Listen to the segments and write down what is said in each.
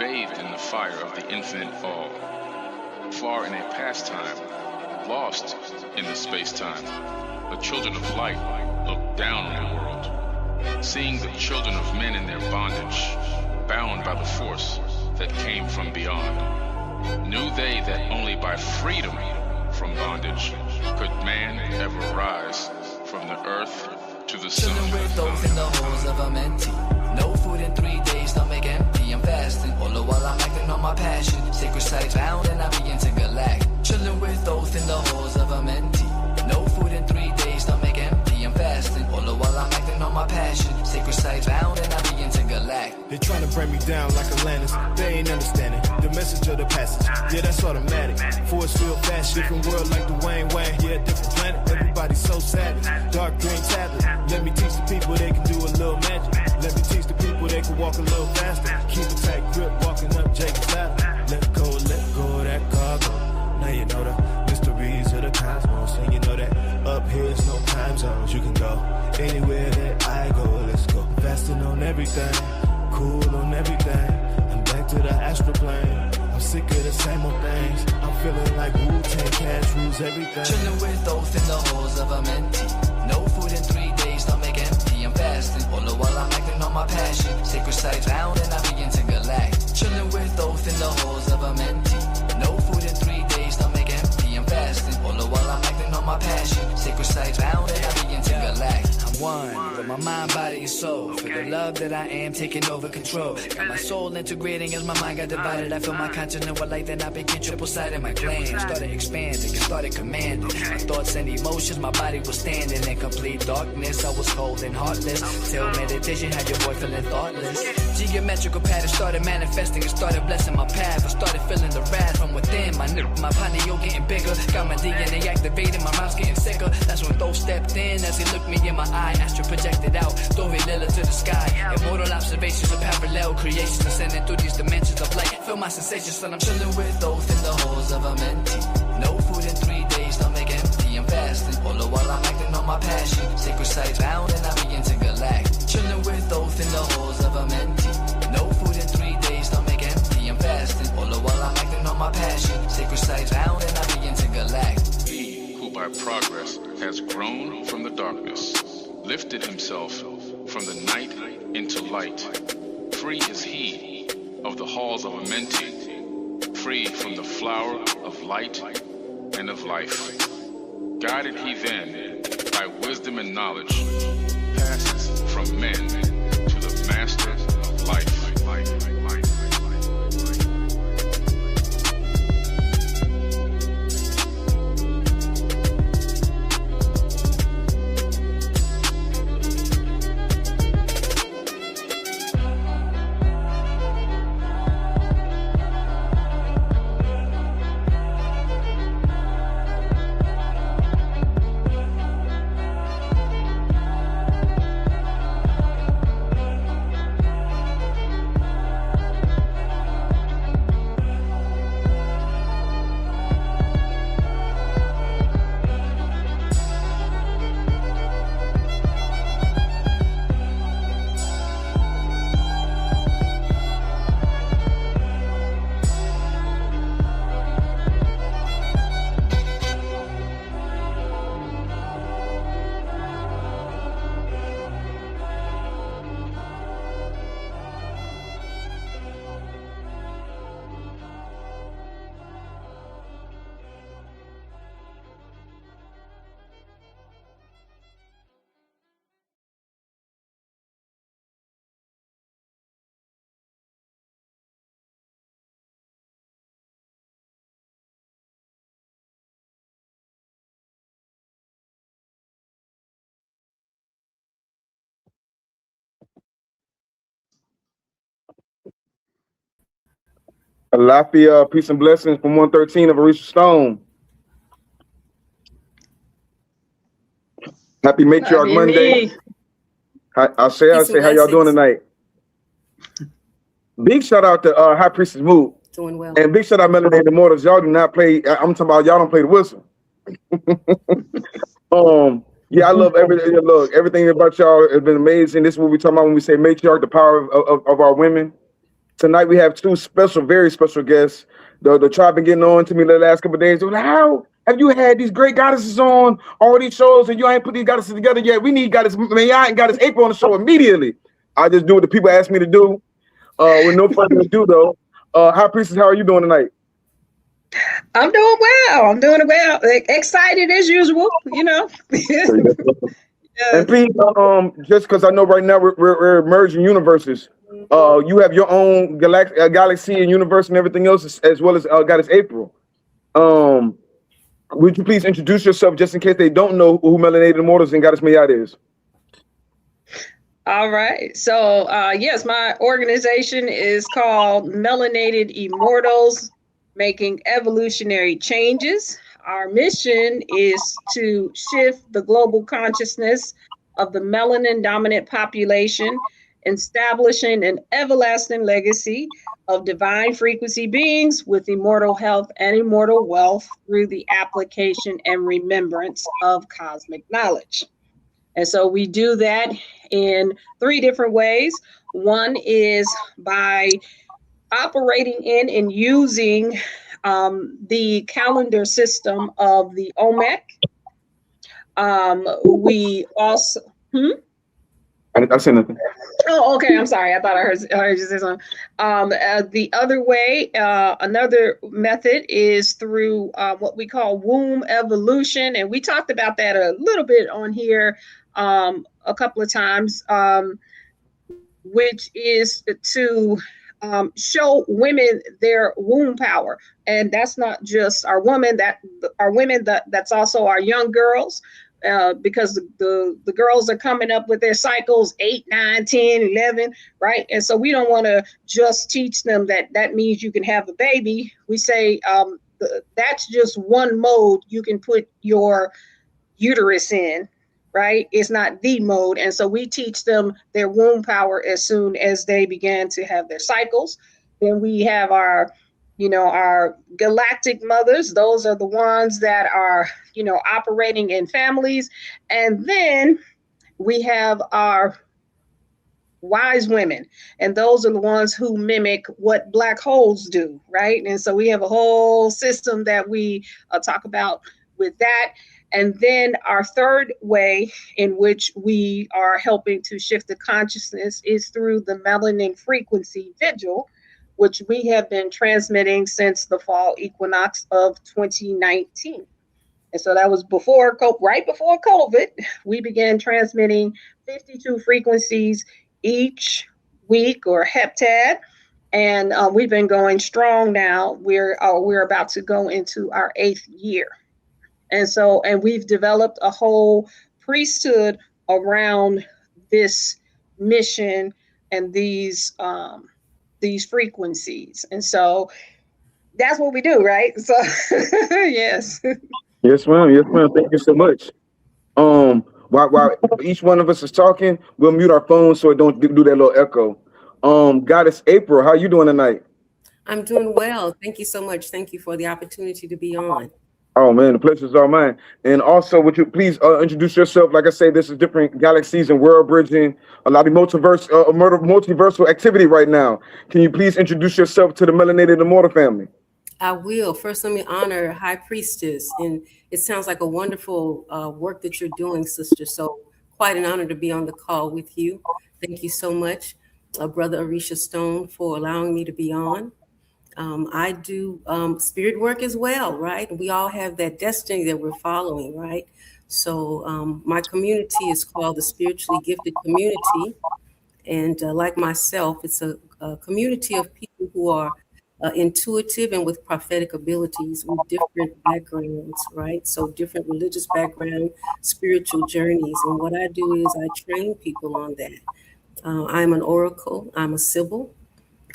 bathed in the fire of the infinite all, far in a past time, lost in the space-time. The children of light looked down on the world, seeing the children of men in their bondage, bound by the force that came from beyond. Knew they that only by freedom from bondage could man ever rise from the earth to the sun. Chilling with those in the holes of a mentee. No food in 3 days, stomach empty. I'm fasting, all the while I'm acting on my passion. Sacred sites round and I begin to galactic. Chilling with those in the holes of a mentee. No food in 3 days, stomach empty. I'm fasting, all the while I'm acting on my passion. Sacred sites round and I begin to galactic. They're trying to bring me down like Atlantis. They ain't understanding the message of the passage. Yeah, that's automatic. Force field fast, different world like the Wayne. Yeah, different planet. Everybody's so savage. Dark green tablet. Let me teach the people they can do a little magic. Let me teach the people they can walk a little faster. Keep a tight grip walking up Jacob's ladder. Let go of that cargo. Now you know the mysteries of the cosmos. And you know that up here's no time zones. You can go anywhere that I go. Let's go. Fasting on everything. Cool on everything. I'm back to the astral plane. I'm sick of the same old things. I'm feeling like Wu-Tang Cash rules everything. Chilling with those in the holes of a mentee. No food in 3 days, stomach empty. I'm fasting, all the while I'm acting on my passion. Sacred sites round and I begin to galactic. Chilling with those in the holes of a mentee. No food in 3 days, stomach empty. I'm fasting, all the while I'm acting on my passion. Sacred sites round and I begin to galactic. I'm one with my mind, body, and soul. For the love that I am, taking over control. Got my soul integrating as my mind got divided. I feel my consciousness with light, then I begin triple-sided. My glands started expanding and started commanding. My thoughts and emotions, my body was standing in complete darkness. I was cold and heartless. Till meditation had your boy feeling thoughtless. Geometrical pattern started manifesting and started blessing my path. I started feeling the wrath from within. My pineal getting bigger. Got my DNA activated, my mouth's getting sicker. That's when Tho stepped in as he looked me in my eye. Astro projected out, Story Lila to the sky. Immortal observations of parallel creations ascending through these dimensions of light. Feel my sensations when I'm chilling with those in the holes of a mentee. No food in 3 days, stomach empty. I'm fasting, all the while I'm acting on my passion. Sacred sites round and I begin to galactic. Chilling with those in the holes of a mentee. No food in 3 days, stomach empty. I'm fasting, all the while I'm acting on my passion. Sacred sites round and I begin to galactic. He who by progress has grown from the darkness, lifted himself from the night into light. Free is he of the halls of a mentee, free from the flower of light and of life. Guided he then by wisdom and knowledge, passes from men to the master of life. Alafia, peace and blessings from 113 of Orish Stone. Happy Matriarch Monday. I say, how y'all doing tonight? Big shout out to High Priestess Mood. Doing well. And big shout out Melanated Immortals. Y'all do not play. I'm talking about y'all don't play the whistle. Yeah, I love everything. Look, everything about y'all has been amazing. This is what we talking about when we say matriarch, the power of our women. Tonight we have two special, very special guests. The tribe been getting on to me the last couple of days. They're like, how have you had these great goddesses on all these shows and you ain't put these goddesses together yet? We need goddess Mayat and goddess April on the show immediately. I just do what the people ask me to do. With no further ado, though, High Priestess, how are you doing tonight? I'm doing well. I'm doing well. Excited as usual, you know. And please, just because I know right now we're merging universes. You have your own galaxy and universe and everything else, as well as Goddess April. Would you please introduce yourself, just in case they don't know who Melanated Immortals and Goddess Mayat is? All right. So, yes, my organization is called Melanated Immortals, Making Evolutionary Changes. Our mission is to shift the global consciousness of the melanin dominant population, establishing an everlasting legacy of divine frequency beings with immortal health and immortal wealth through the application and remembrance of cosmic knowledge. And so we do that in 3 different ways. One is by operating in and using the calendar system of the OMEC. We also, I said nothing. Oh, okay. I'm sorry. I thought I heard you say something. The other way, another method is through what we call womb evolution. And we talked about that a little bit on here a couple of times, which is to show women their womb power. And that's not just our women, that's also our young girls. Because the girls are coming up with their cycles 8, 9, 10, 11, right? And so we don't want to just teach them that means you can have a baby. We say that's just one mode you can put your uterus in, right? It's not the mode. And so we teach them their womb power as soon as they begin to have their cycles. Then we have our galactic mothers. Those are the ones that are, operating in families. And then we have our wise women. And those are the ones who mimic what black holes do, right? And so we have a whole system that we talk about with that. And then our third way in which we are helping to shift the consciousness is through the melanin frequency vigil, which we have been transmitting since the fall equinox of 2019. And so that was right before COVID. We began transmitting 52 frequencies each week, or heptad. And we've been going strong now. We're about to go into our 8th year. And we've developed a whole priesthood around this mission and these frequencies. And so that's what we do, right? So yes. Yes, ma'am. Yes, ma'am. Thank you so much. While each one of us is talking, we'll mute our phones so it don't do that little echo. Goddess April, how you doing tonight? I'm doing well. Thank you so much. Thank you for the opportunity to be on. Oh man, the pleasure's all mine. And also, would you please introduce yourself? Like I say, this is different galaxies and world bridging, a lot of multiversal activity right now. Can you please introduce yourself to the Melanated Immortal family? I will. First, let me honor High Priestess. And it sounds like a wonderful work that you're doing, sister. So quite an honor to be on the call with you. Thank you so much, Brother Orish Stone, for allowing me to be on. I do spirit work as well, right? We all have that destiny that we're following, right? So my community is called the Spiritually Gifted Community. And like myself, it's a community of people who are intuitive and with prophetic abilities with different backgrounds, right? So different religious background, spiritual journeys. And what I do is I train people on that. I'm an oracle, I'm a Sybil,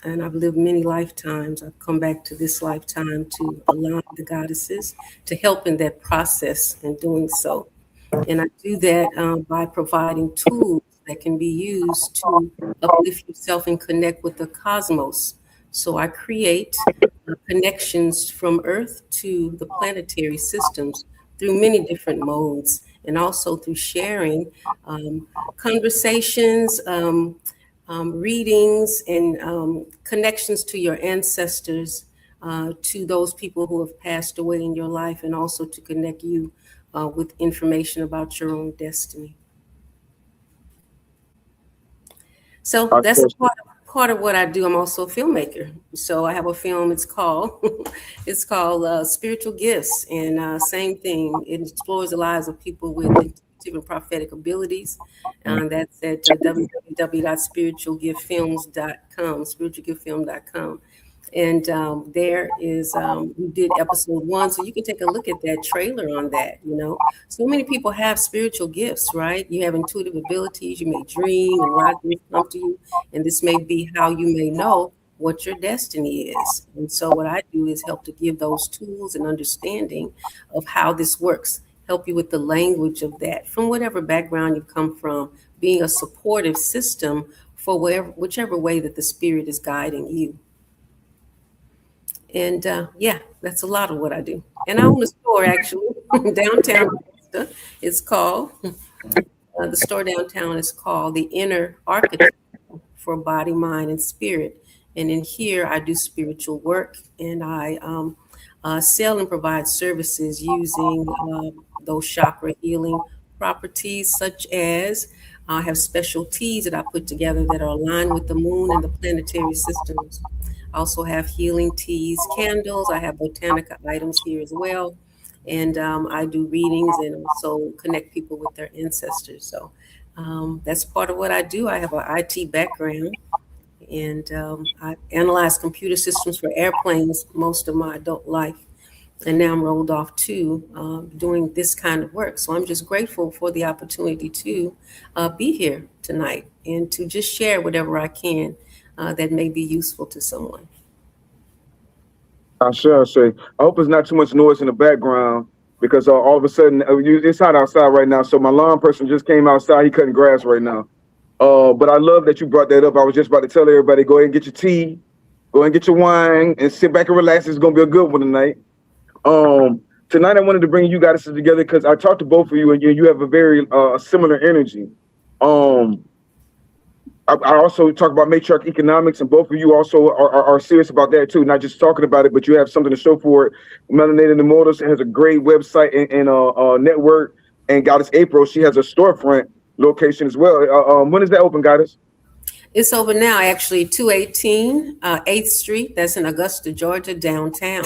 and I've lived many lifetimes. I've come back to this lifetime to align the goddesses, to help in that process in doing so. And I do that by providing tools that can be used to uplift yourself and connect with the cosmos. So I create connections from Earth to the planetary systems through many different modes, and also through sharing conversations, readings and connections to your ancestors, to those people who have passed away in your life, and also to connect you with information about your own destiny. So I that's trust it. part of what I do. I'm also a filmmaker. So I have a film. It's called it's called Spiritual Gifts, and same thing. It explores the lives of people with intuitive and prophetic abilities. That's at www.spiritualgiftfilms.com, spiritualgiftfilm.com. And there is, we did episode 1, so you can take a look at that trailer on that. So many people have spiritual gifts, right? You have intuitive abilities, you may dream, and a lot of things come to you, and this may be how you may know what your destiny is. And so what I do is help to give those tools and understanding of how this works, help you with the language of that from whatever background you come from, being a supportive system for whichever way that the spirit is guiding you. And yeah, that's a lot of what I do. And I own a store actually downtown. It's called the store downtown is called The Inner Architect for Body, Mind, and Spirit. And in here, I do spiritual work, and I sell and provide services using those chakra healing properties, such as I have special teas that I put together that are aligned with the moon and the planetary systems. I also have healing teas, candles. I have botanica items here as well. And I do readings and also connect people with their ancestors. So that's part of what I do. I have an IT background, and I analyzed computer systems for airplanes most of my adult life. And now I'm rolled off to doing this kind of work. So I'm just grateful for the opportunity to be here tonight and to just share whatever I can that may be useful to someone. I shall say. I hope there's not too much noise in the background because all of a sudden it's hot outside right now. So my lawn person just came outside. He cutting grass right now. But I love that you brought that up. I was just about to tell everybody, go ahead and get your tea, go ahead and get your wine, and sit back and relax. It's gonna be a good one tonight. Tonight I wanted to bring you guys together because I talked to both of you, and you have a very similar energy. I also talk about matriarch economics, and both of you also are serious about that too. Not just talking about it, but you have something to show for it. Melanated Immortals has a great website and network, and Goddess April, she has a storefront location as well. When is that open, Goddess? It's open now, actually, 218 8th Street. That's in Augusta, Georgia, downtown.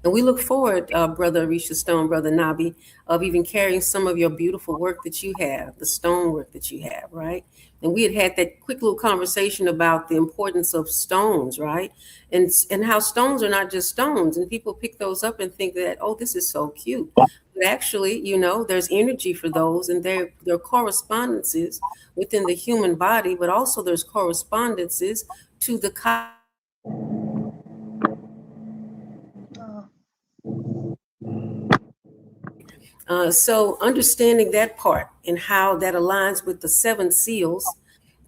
And we look forward, Brother Arisha Stone, Brother Nabi, of even carrying some of your beautiful work that you have, the stone work that you have, right? And we had that quick little conversation about the importance of stones, right? And how stones are not just stones. And people pick those up and think that, oh, this is so cute. But actually, there's energy for those, and there are correspondences within the human body, but also there's correspondences to the so understanding that part and how that aligns with the 7 seals,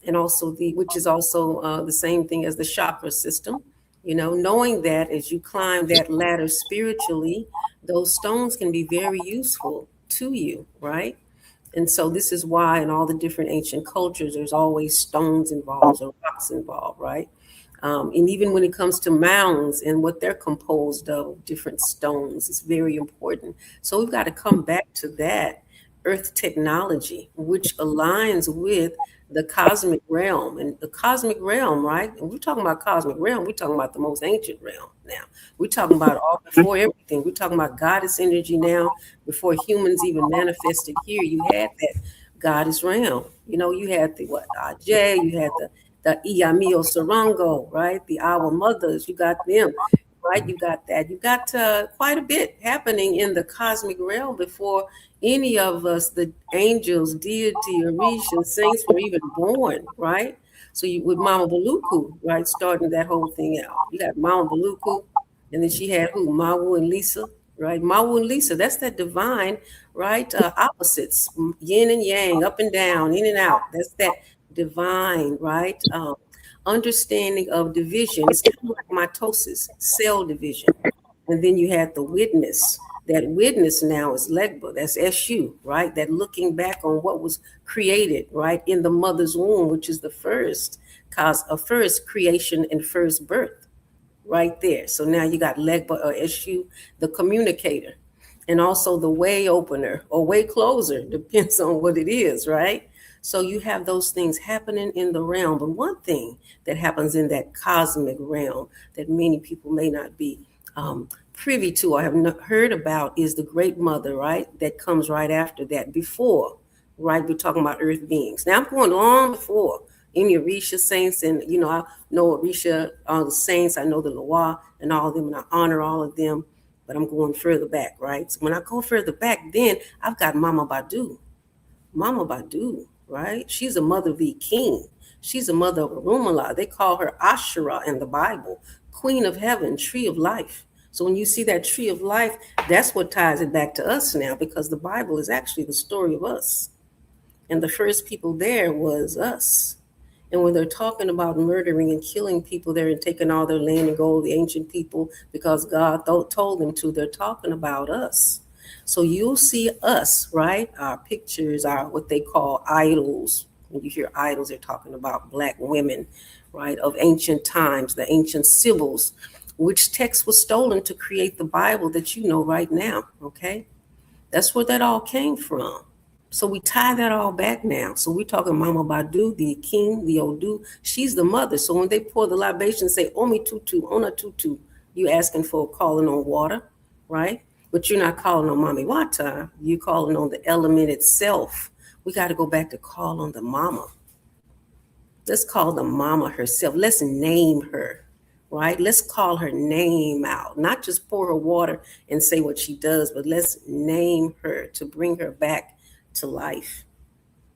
and also which is also the same thing as the chakra system, knowing that as you climb that ladder spiritually, those stones can be very useful to you, right? And so this is why in all the different ancient cultures, there's always stones involved or rocks involved, right? And even when it comes to mounds and what they're composed of, different stones, is very important. So we've got to come back to that earth technology, which aligns with the cosmic realm. And the cosmic realm, right? And we're talking about cosmic realm, we're talking about the most ancient realm now. We're talking about all before everything. We're talking about goddess energy now. Before humans even manifested here, you had that goddess realm. You had the Ajay, you had the Iyamio Sarango, right? The Our Mothers, you got them, right? You got that. You got quite a bit happening in the cosmic realm before any of us, the angels, deity, Orish, and saints were even born, right? So with Mama Baluku, right, starting that whole thing out. You got Mama Baluku, and then she had who? Mawu and Lisa, right? Mawu and Lisa, that's that divine, right? Opposites, yin and yang, up and down, in and out. That's that divine, right? Understanding of division. It's kind of like mitosis, cell division. And then you had the witness. That witness now is Legba, that's SU, right? That looking back on what was created, right, in the mother's womb, which is the first cause a first creation and first birth right there. So now you got Legba or Eshu, the communicator, and also the way opener or way closer, depends on what it is, right? So you have those things happening in the realm. But one thing that happens in that cosmic realm that many people may not be privy to or have not heard about is the great mother, right? That comes right after that, before, right? We're talking about earth beings. Now I'm going long before any Orisha saints, and I know Orisha, all the saints, I know the Loa and all of them, and I honor all of them, but I'm going further back, right? So when I go further back, then I've got Mama Badu. Mama Badu, right? She's a mother of the king. She's a mother of Arumala. They call her Ashura in the Bible, Queen of Heaven, Tree of Life. So when you see that tree of life, that's what ties it back to us now, because the Bible is actually the story of us. And the first people there was us. And when they're talking about murdering and killing people there and taking all their land and gold, the ancient people, because God told them to, they're talking about us. So you'll see us, right? Our pictures are what they call idols. When you hear idols, they're talking about Black women, right, of ancient times, the ancient Sibyls, which text was stolen to create the Bible that you know right now, okay? That's where that all came from. So we tie that all back now. So we're talking Mama Badu, the king, the Odu. She's the mother. So when they pour the libation and say, Omi Tutu, Ona Tutu, you asking for calling on water, right? But you're not calling on Mami Wata. You're calling on the element itself. We got to go back to call on the mama. Let's call the mama herself. Let's name her, right? Let's call her name out. Not just pour her water and say what she does, but let's name her to bring her back to life.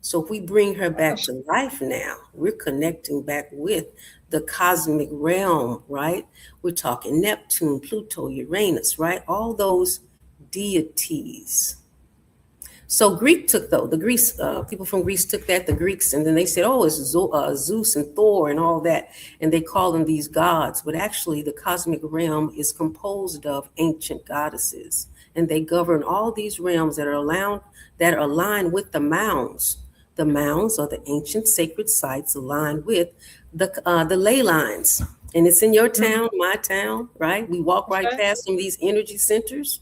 So if we bring her back to life now, we're connecting back with the cosmic realm, right? We're talking Neptune, Pluto, Uranus, right? All those deities. So Greek took, though, the Greece, people from Greece took that, the Greeks, and then they said, oh, it's Zeus and Thor and all that, and they call them these gods. But actually, the cosmic realm is composed of ancient goddesses, and they govern all these realms that are aligned with the mounds. The mounds are the ancient sacred sites aligned with the ley lines. And it's in your town, my town, right? We walk right past some of these energy centers.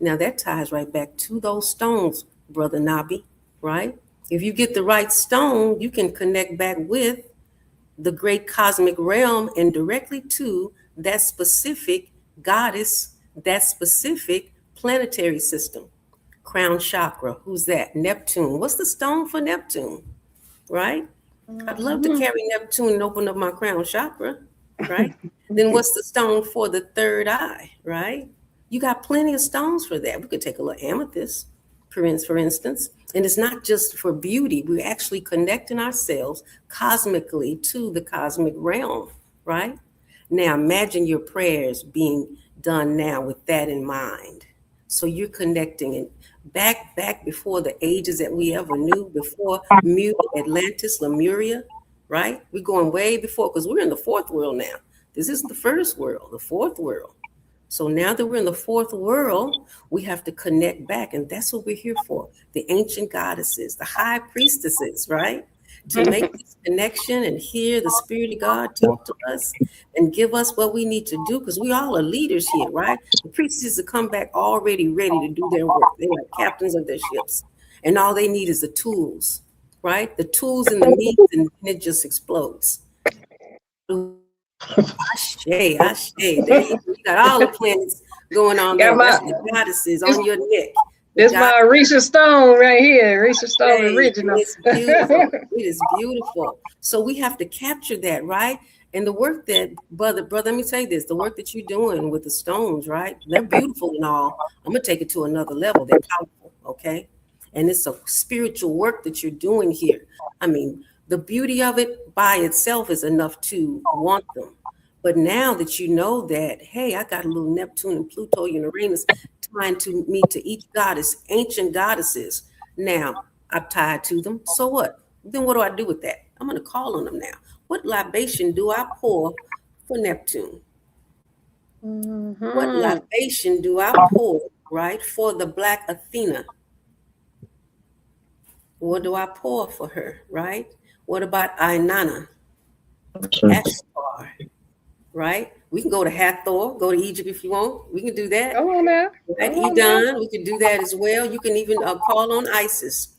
Now that ties right back to those stones, Brother Nabi, right? If you get the right stone, you can connect back with the great cosmic realm and directly to that specific goddess, that specific planetary system. Crown chakra, who's that? Neptune. What's the stone for Neptune, right? I'd love to carry Neptune and open up my crown chakra, right? Then what's the stone for the third eye, right? You got plenty of stones for that. We could take a little amethyst, for instance. And it's not just for beauty. We're actually connecting ourselves cosmically to the cosmic realm, right? Now imagine your prayers being done now with that in mind. So you're connecting it back before the ages that we ever knew, before Mu, Atlantis, Lemuria, right? We're going way before, because we're in the fourth world now. This isn't the first world, the fourth world. So now that we're in the fourth world, we have to connect back. And that's what we're here for. The ancient goddesses, the high priestesses, right? To make this connection and hear the Spirit of God talk to us and give us what we need to do. Because we all are leaders here, right? The priestesses have come back already ready to do their work. They're like captains of their ships. And all they need is the tools, right? The tools and the means, and it just explodes. Ashe. There you got all the planets going on there. That's the goddesses on your neck. This my Orisha stone right here. Orisha stone original. It's beautiful. It is beautiful. So we have to capture that, right? And the work that, brother, let me say this, the work that you're doing with the stones, right? They're beautiful and all. I'm going to take it to another level. They're powerful, okay? And it's a spiritual work that you're doing here. I mean, the beauty of it by itself is enough to want them. But now that you know that, hey, I got a little Neptune and Pluto and Uranus tying to me to each goddess, ancient goddesses. Now I'm tied to them. So what? Then what do I do with that? I'm going to call on them now. What libation do I pour for Neptune? What libation do I pour, right, for the Black Athena? What do I pour for her, right? What about Ainana? Ashtar, right? We can go to Hathor, go to Egypt if you want. We can do that. Come on now. Right? Come on now. Edon, we can do that as well. You can even call on Isis,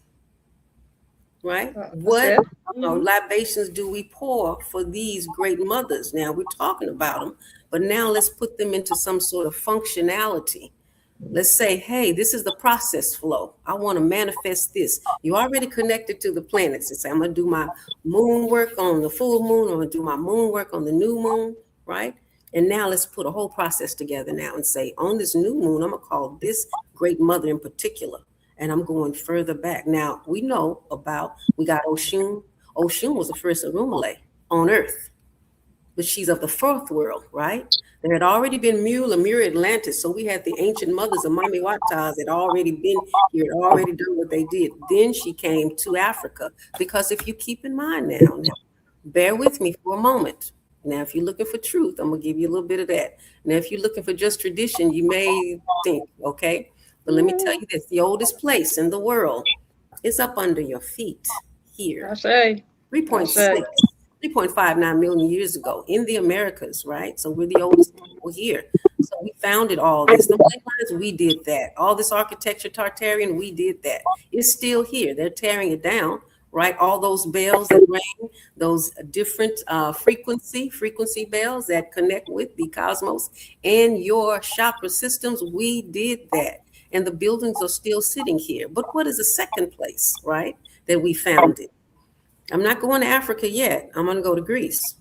right? That's What it. Mhm. libations do we pour for these great mothers? Now we're talking about them, but now let's put them into some sort of functionality. Let's say, hey, this is the process flow. I want to manifest this. You already connected to the planets. And say, I'm going to do my moon work on the full moon. I'm going to do my moon work on the new moon, right? And now let's put a whole process together now and say, on this new moon, I'm going to call this great mother in particular. And I'm going further back. Now, we know about, we got Oshun. Oshun was the first Orunmile on Earth, but she's of the fourth world, right? There had already been Lemur Atlantis, so we had the ancient mothers of Mami Watas had already been here, had already done what they did. Then she came to Africa, because if you keep in mind now, bear with me for a moment. Now, if you're looking for truth, I'm going to give you a little bit of that. Now, if you're looking for just tradition, you may think, okay, but let me tell you this, the oldest place in the world is up under your feet here. I say. 3.6. 3.59 million years ago in the Americas, right? So we're the oldest people here. So we founded all this. The Lines, we did that. All this architecture, Tartarian, we did that. It's still here. They're tearing it down, right? All those bells that ring, those different frequency bells that connect with the cosmos and your chakra systems, we did that. And the buildings are still sitting here. But what is the second place, right, that we founded? I'm not going to Africa yet. I'm going to go to Greece,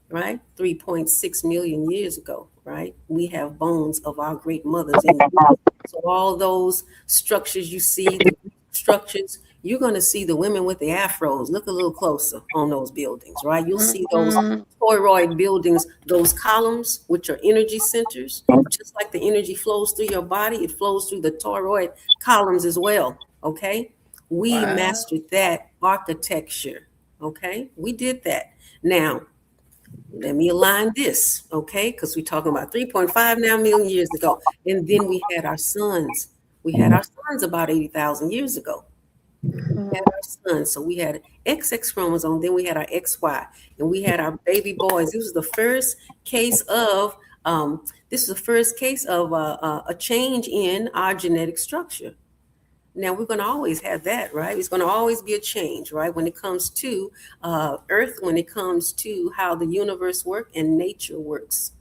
right? 3.6 million years ago, right? We have bones of our great mothers in Greece. So all those structures you see, the structures, you're going to see the women with the afros. Look a little closer on those buildings, right? You'll see those toroid buildings, those columns, which are energy centers. Just like the energy flows through your body, it flows through the toroid columns as well, okay? We mastered that architecture, okay? We did that. Now, let me align this, okay? Because we're talking about 3.5 now million years ago. And then we had our sons. We had our sons about 80,000 years ago. We had our sons. So we had XX chromosome, then we had our XY, and we had our baby boys. This was the first case of a change in our genetic structure. Now, we're going to always have that, right? It's going to always be a change, right? When it comes to Earth, when it comes to how the universe works and nature works.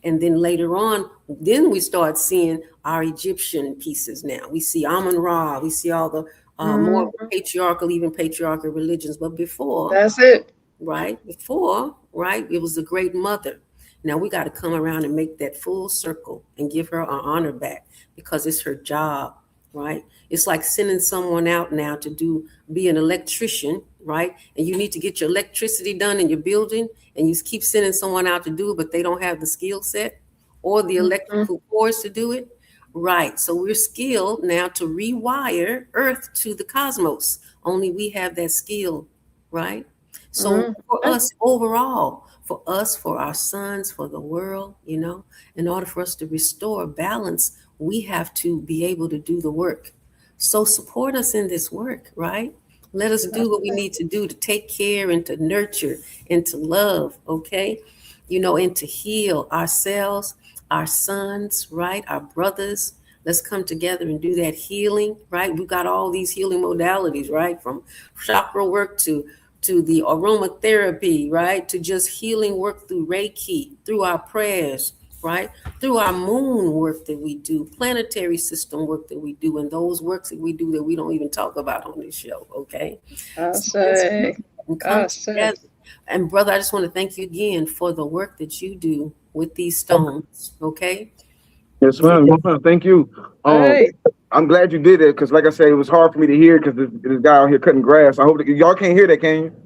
And then later on, then we start seeing our Egyptian pieces now. We see Amun-Ra, we see all the more patriarchal religions. But before, that's it. Right? Before, right, it was the great mother. Now we got to come around and make that full circle and give her our honor back, because it's her job. Right? It's like sending someone out now to be an electrician, right? And you need to get your electricity done in your building, and you keep sending someone out to do it, but they don't have the skill set or the electrical force to do it. Right. So we're skilled now to rewire Earth to the cosmos. Only we have that skill, right? So for us overall, for us, for our sons, for the world, in order for us to restore balance, we have to be able to do the work. So support us in this work, right? Let us do what we need to do to take care and to nurture and to love, okay? And to heal ourselves, our sons, right? Our brothers. Let's come together and do that healing, right? We've got all these healing modalities, right? From chakra work to the aromatherapy, right? To just healing work through Reiki, through our prayers, right? Through our moon work that we do, planetary system work that we do, and those works that we do that we don't even talk about on this show, okay? And brother, I just want to thank you again for the work that you do with these stones, okay? Yes, ma'am. Thank you. I'm glad you did it, because like I said, it was hard for me to hear because this guy out here cutting grass. I hope that y'all can't hear that, can you?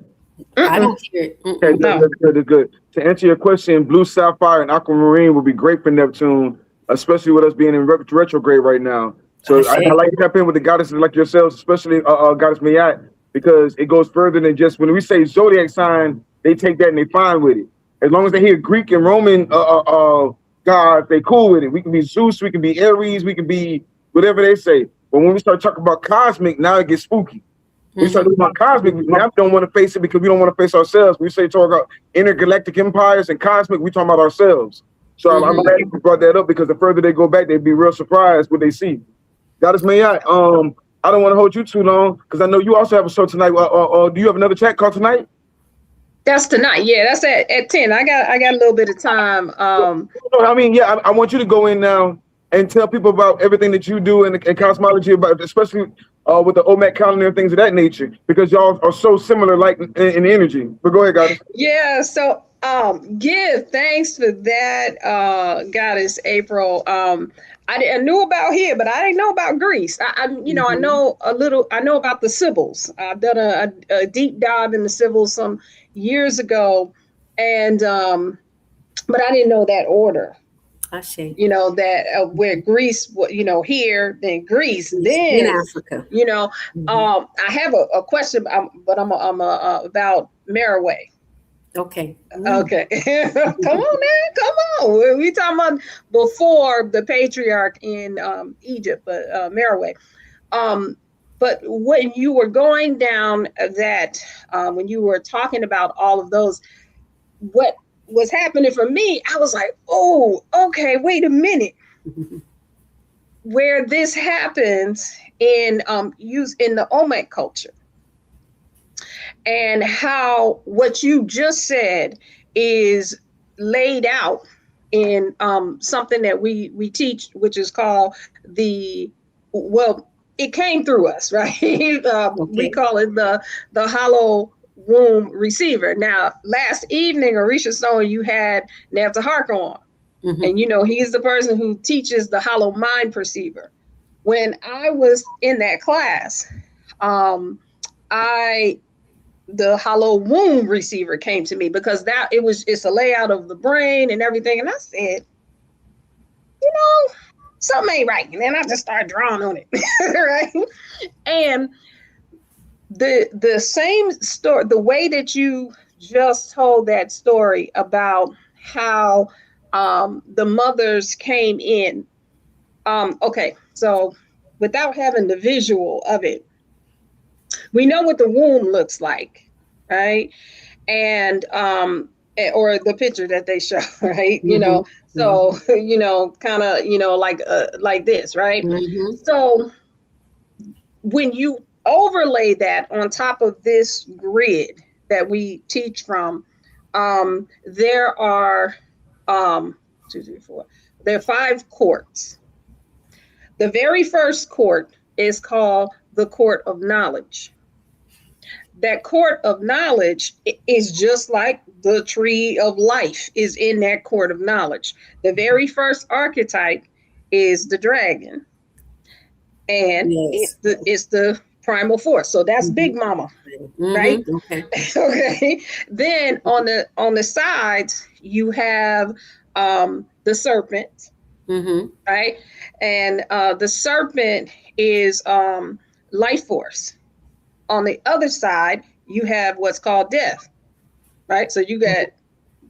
I don't hear it. Okay, that's good. To answer your question, blue sapphire and aquamarine will be great for Neptune, especially with us being in retrograde right now. So I like to tap in with the goddesses like yourselves, especially Goddess Mayat, because it goes further than just when we say zodiac sign, they take that and they fine with it. As long as they hear Greek and Roman gods, they cool with it. We can be Zeus, we can be Aries, we can be whatever they say. But when we start talking about cosmic, now it gets spooky. We start talking about cosmic. Now we don't want to face it because we don't want to face ourselves. We say talk about intergalactic empires and cosmic. We talking about ourselves. So I'm glad you brought that up because the further they go back, they'd be real surprised what they see. Goddess Mayat, I don't want to hold you too long because I know you also have a show tonight. Do you have another chat call tonight? That's tonight. Yeah, that's at 10. I got a little bit of time. I mean, yeah, I want you to go in now and tell people about everything that you do in cosmology, about especially with the OMAC calendar and things of that nature, because y'all are so similar, like in energy. But go ahead, Goddess. Yeah. So give thanks for that, Goddess April. I knew about here, but I didn't know about Greece. I know a little. I know about the Sibyls. I've done a deep dive in the Sibyls some years ago, and but I didn't know that order. I see. That where Greece, here, then Greece, then in Africa. I have a question, but I'm about Merowe. Okay. Okay. Come on. We talking about before the Patriarch in Egypt, but Merowe. But when you were going down that, when you were talking about all of those, what was happening for me, I was like, oh, okay, wait a minute. Where this happens in the Olmec culture, and how what you just said is laid out in something that we teach, which is called it came through us, right? We call it the hollow womb receiver. Now, last evening, Orish Stone, you had Nafta Harker on. And he's the person who teaches the hollow mind perceiver. When I was in that class, the hollow womb receiver came to me because it's a layout of the brain and everything. And I said, something ain't right. And then I just started drawing on it. Right. And the same story, the way that you just told that story about how the mothers came in. Okay. So without having the visual of it, we know what the womb looks like, right? And or the picture that they show, right? So kind of like this, right? So when you overlay that on top of this grid that we teach from, there are 2, 3, 4. There are 5 courts. The very first court is called the court of knowledge. That court of knowledge is just like the tree of life is in that court of knowledge. The very first archetype is the dragon. And it's the primal force. So that's Big Mama, right? Okay. Okay. Then on the sides, you have the serpent, right? And the serpent is life force. On the other side, you have what's called death, right? So you got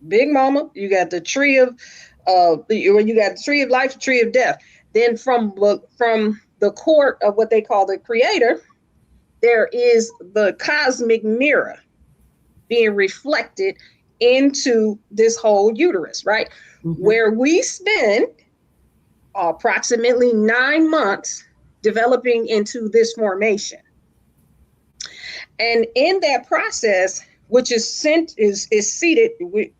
Big Mama, you got the tree of you got the tree of life, the tree of death. Then from the court of what they call the creator, there is the cosmic mirror being reflected into this whole uterus, right? Where we spend approximately 9 months developing into this formation. And in that process, which is seated, we're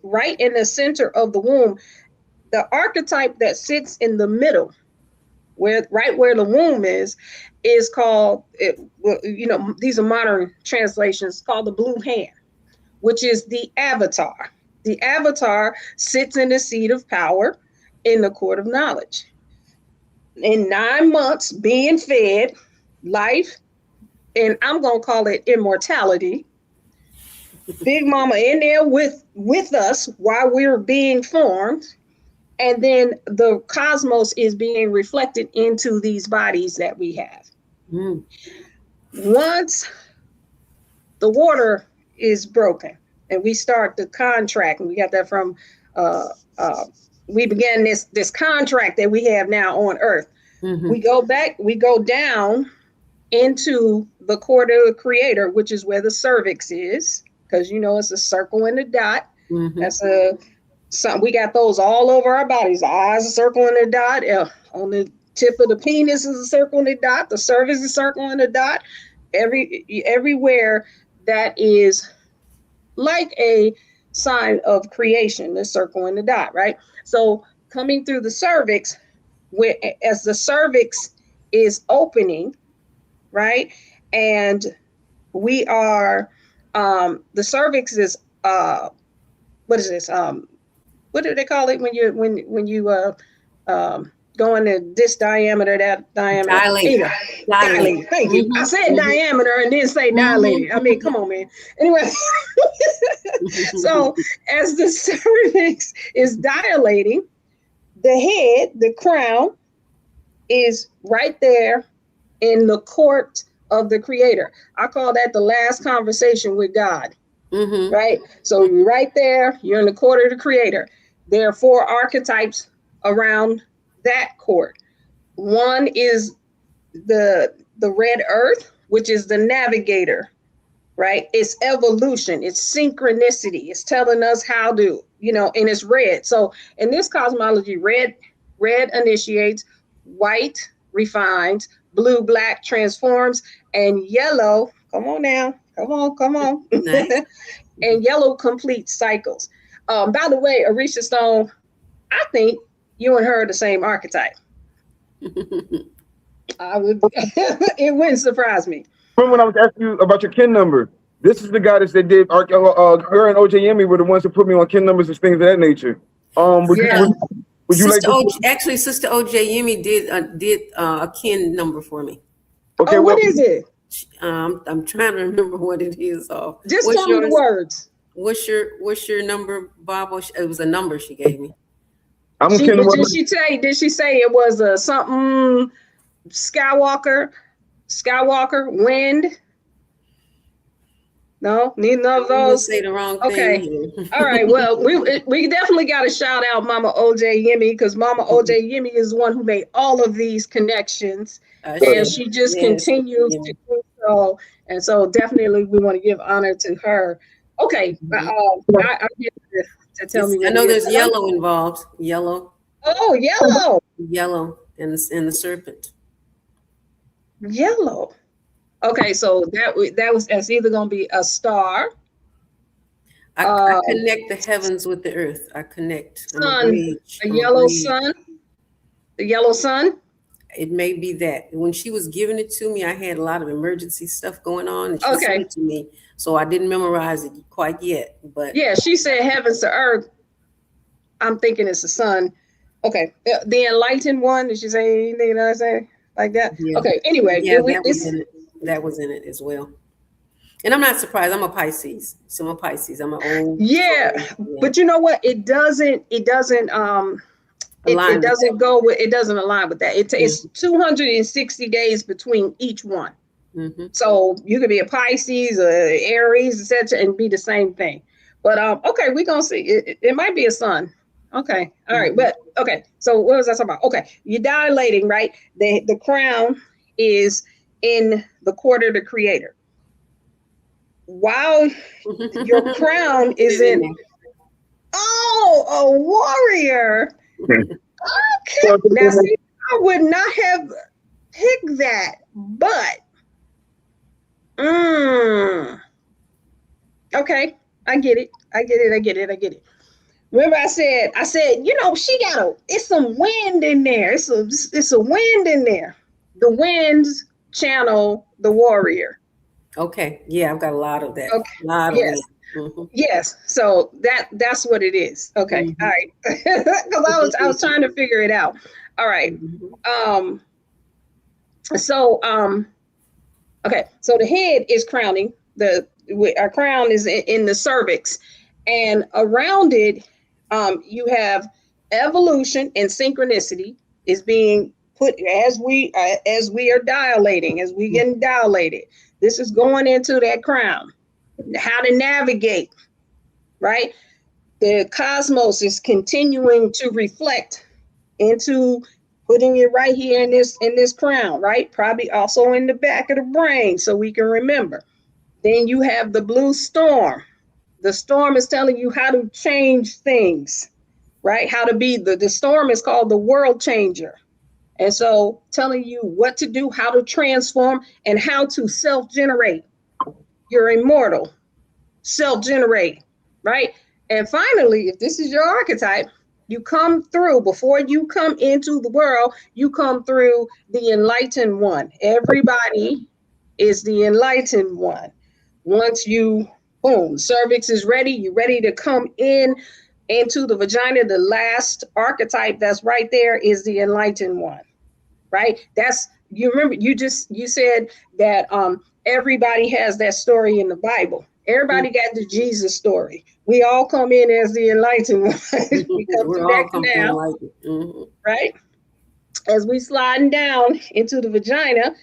right in the center of the womb. The archetype that sits in the middle, right where the womb is called, these are modern translations, called the blue hand, which is the avatar. The avatar sits in the seat of power in the court of knowledge. In 9 months being fed life, and I'm going to call it immortality. Big Mama in there with us while we're being formed. And then the cosmos is being reflected into these bodies that we have. Once the water is broken and we start the contract, and we got that from, we began this contract that we have now on Earth. We go back, we go down into the court of the creator, which is where the cervix is, because you know it's a circle and a dot. That's we got those all over our bodies. The eyes, a circle and a dot. On the tip of the penis is a circle and a dot. The cervix is a circle and a dot. Everywhere that is like a sign of creation, the circle and the dot, right? So coming through the cervix, as the cervix is opening, right? And we are, the cervix is, what is this? What do they call it when you go in this diameter, that diameter? Dilated. Thank you. I said diameter and didn't say dilated. I mean, come on, man. Anyway, so as the cervix is dilating, the head, the crown, is right there in the court of the creator. I call that the last conversation with God. Right? So you're right there, you're in the court of the creator. There are 4 archetypes around that court. One is the red earth, which is the navigator, right? It's evolution, it's synchronicity, it's telling us how to, and it's red. So in this cosmology, red initiates, white refines, blue, black transforms, and yellow, come on now, come on. Nice. And yellow completes cycles. By the way, Orisha Stone, I think you and her are the same archetype. It wouldn't surprise me. Remember when I was asking you about your kin number? This is the goddess that did, her and OJ Yemi were the ones that put me on kin numbers and things of that nature. Would you like to? Actually, Sister OJ Yemi did a kin number for me. Okay, what is it? I'm trying to remember what it is. Just tell me the words. What's your number, Bob? It was a number she gave me. Did she say it was a something Skywalker, wind? No, neither of those. Say the wrong thing. Okay. All right. Well, we definitely got to shout out Mama OJ Yemi, because Mama OJ Yemi is the one who made all of these connections, and she just continues to do so. And so definitely we want to give honor to her. Okay. I get to tell me. I know there's yellow involved. Yellow. Oh, yellow. Yellow and the serpent. Yellow. Okay, so that's either going to be a star. I connect the heavens with the earth. I connect sun, a yellow sun. The yellow sun. It may be that. When she was giving it to me, I had a lot of emergency stuff going on, and she sent it to me, so I didn't memorize it quite yet. But yeah, she said heavens to earth. I'm thinking it's the sun. Okay, the enlightened one. Did she say anything I say like that? Yeah. Okay. Anyway, that was in it as well. And I'm not surprised. I'm a Pisces. So I'm a Pisces. I'm an old. Yeah, but you know what? It doesn't align with that. It's 260 days between each one. So you could be a Pisces or Aries, etc., and be the same thing. But okay, we're gonna see. It might be a sun. Okay, all right, but okay. So what was I talking about? Okay, you're dilating, right? The crown is in the court of the creator. While your crown is in, a warrior. Okay, now see, I would not have picked that, but okay, I get it. Remember, I said, it's some wind in there. It's a wind in there. The winds channel the warrior. Okay, yeah, I've got a lot of that. Okay. A lot of wind. Yes, so that's what it is. Okay, all right. Because I was trying to figure it out. All right. Okay. So the head is crowning. Our crown is in the cervix, and around it, you have evolution and synchronicity is being put as we are dilating, as we getting dilated. This is going into that crown. How to navigate, right? The cosmos is continuing to reflect into putting it right here in this crown, right? Probably also in the back of the brain so we can remember. Then you have the blue storm. The storm is telling you how to change things, right? How to be the storm is called the world changer. And so telling you what to do, how to transform, and how to self-generate. You're immortal, self-generate, right? And finally, if this is your archetype, you come through, before you come into the world, you come through the enlightened one. Everybody is the enlightened one. Once you, boom, cervix is ready, you're ready to come into the vagina. The last archetype that's right there is the enlightened one, right? That's, you remember, you said that everybody has that story in the Bible. Everybody got the Jesus story. We all come in as the enlightened one. We're all coming enlightened. Mm-hmm. Right? As we sliding down into the vagina,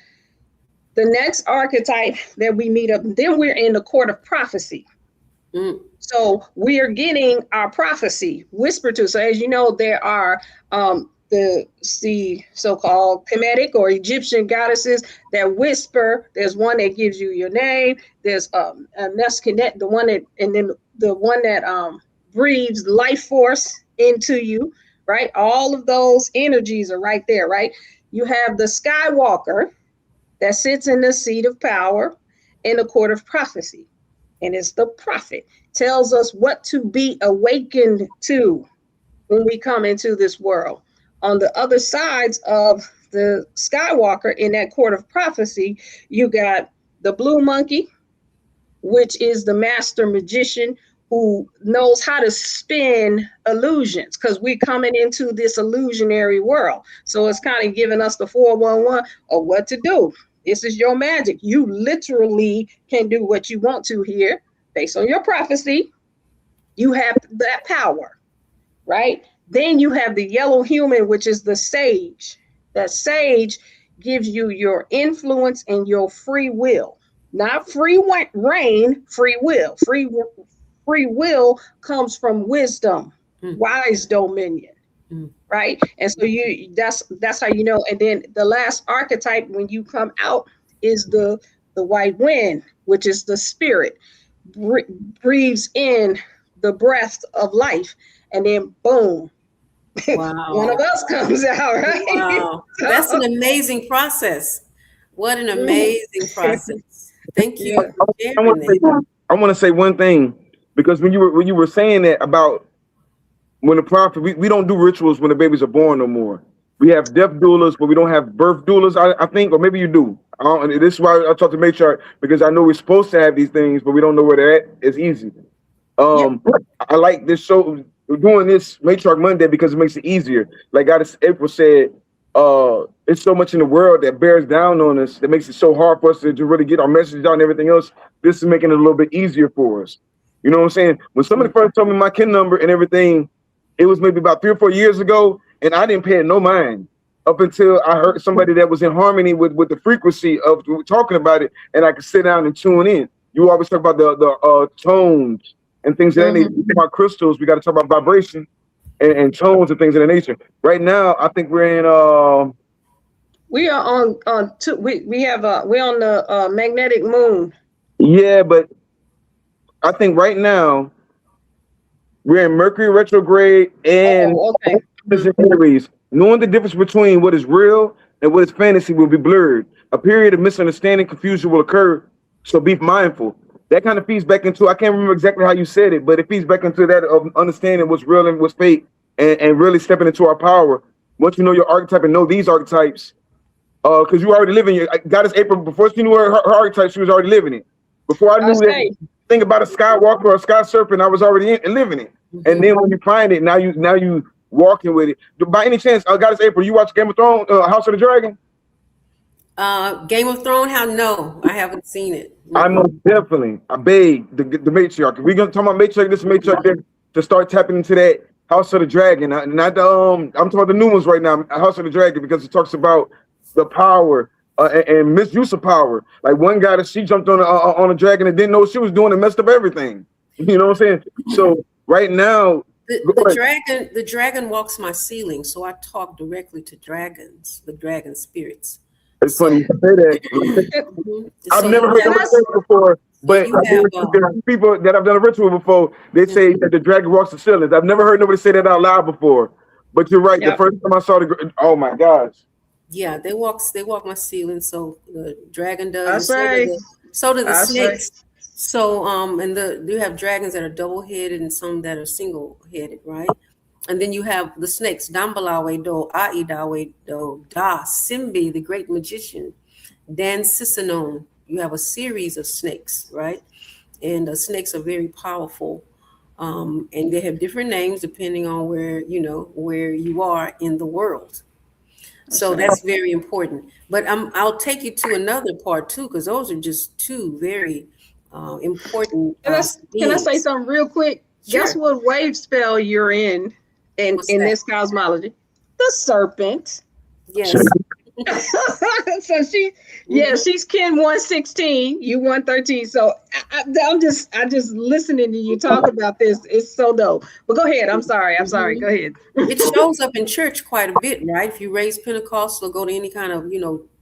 the next archetype that we meet up, then we're in the court of prophecy. Mm. So we are getting our prophecy whispered to. So as you know, there are the so-called Kemetic or Egyptian goddesses that whisper. There's one that gives you your name. There's Neskenet, the one that, and then the one that breathes life force into you, right? All of those energies are right there, right? You have the Skywalker that sits in the seat of power in the court of prophecy. And it's the prophet, tells us what to be awakened to when we come into this world. On the other sides of the Skywalker in that court of prophecy, you got the blue monkey, which is the master magician who knows how to spin illusions, because we're coming into this illusionary world. So it's kind of giving us the 411 of what to do. This is your magic. You literally can do what you want to here based on your prophecy. You have that power, right? Then you have the yellow human, which is the sage. That sage gives you your influence and your free will. Not free reign, free will. Free will comes from wisdom, wise dominion, right? And so that's how you know. And then the last archetype when you come out is the white wind, which is the spirit, breathes in the breath of life, and then boom. Wow. One of us comes out, right? Wow. That's an amazing process. What an amazing process. Thank you. I want to say one thing, because when you were saying that about when the prophet, we don't do rituals when the babies are born no more. We have death doulas, but we don't have birth doulas, I think, or maybe you do. And this is why I talk to Matriarch, because I know we're supposed to have these things, but we don't know where they're at. It's easy. I like this show. We're doing this Matriarch Monday because it makes it easier. Like Goddess April said, it's so much in the world that bears down on us that makes it so hard for us to really get our message out and everything else. This is making it a little bit easier for us. You know what I'm saying? When somebody first told me my kin number and everything, it was maybe about 3 or 4 years ago, and I didn't pay it no mind up until I heard somebody that was in harmony with the frequency of talking about it, and I could sit down and tune in. You always talk about the tones and things of that nature. We talk about crystals, we got to talk about vibration and tones and things of that nature. Right now, I think we're in we are on two. We're on the magnetic moon. Yeah, but I think right now we're in Mercury retrograde and Aries. Knowing the difference between what is real and what is fantasy will be blurred. A period of misunderstanding, confusion will occur. So be mindful. That kind of feeds back into, I can't remember exactly how you said it, but it feeds back into that of understanding what's real and what's fake, and really stepping into our power. Once you know your archetype and know these archetypes, because you already living your Goddess April, before she knew her archetype, she was already living it. Before I knew that thing about a skywalker or a sky serpent, I was already living it. And then when you find it, now you walking with it. By any chance, Goddess April, you watch Game of Thrones, House of the Dragon? Game of Thrones? No, I haven't seen it. I most definitely. I beg the Matriarch. We're gonna talk about Matriarch. This Matriarch there to start tapping into that House of the Dragon. Not the I'm talking about the new ones right now, House of the Dragon, because it talks about the power and misuse of power. Like one guy that she jumped on a dragon and didn't know what she was doing and messed up everything. You know what I'm saying? So right now, The dragon walks my ceiling, so I talk directly to dragons, the dragon spirits. It's So, funny you say that. I've so never you heard have, nobody say it before, but you have, there are people that I've done a ritual before. They say that the dragon walks the ceilings. I've never heard nobody say that out loud before. But you're right. The Yep. first time I saw oh my gosh. yeah, they walk my ceiling. So the dragon does, I and say, so do the I say. snakes. So and you have dragons that are double headed and some that are single headed, right? And then you have the snakes, Dambalawe do, Aidawe do, Da, Simbi, the great magician, Dan Sissanon. You have a series of snakes, right? And the snakes are very powerful. And they have different names depending on where you are in the world. So that's very important. But I'll take you to another part too, because those are just two very important. Can I say themes. something real quick? Sure. Guess what wave spell you're in What's that? this cosmology? The serpent. Yes. So she's Ken 116, you 113. So I'm just listening to you talk about this. It's so dope. But go ahead. I'm sorry. Go ahead. It shows up in church quite a bit, right? If you raise Pentecostal or go to any kind of,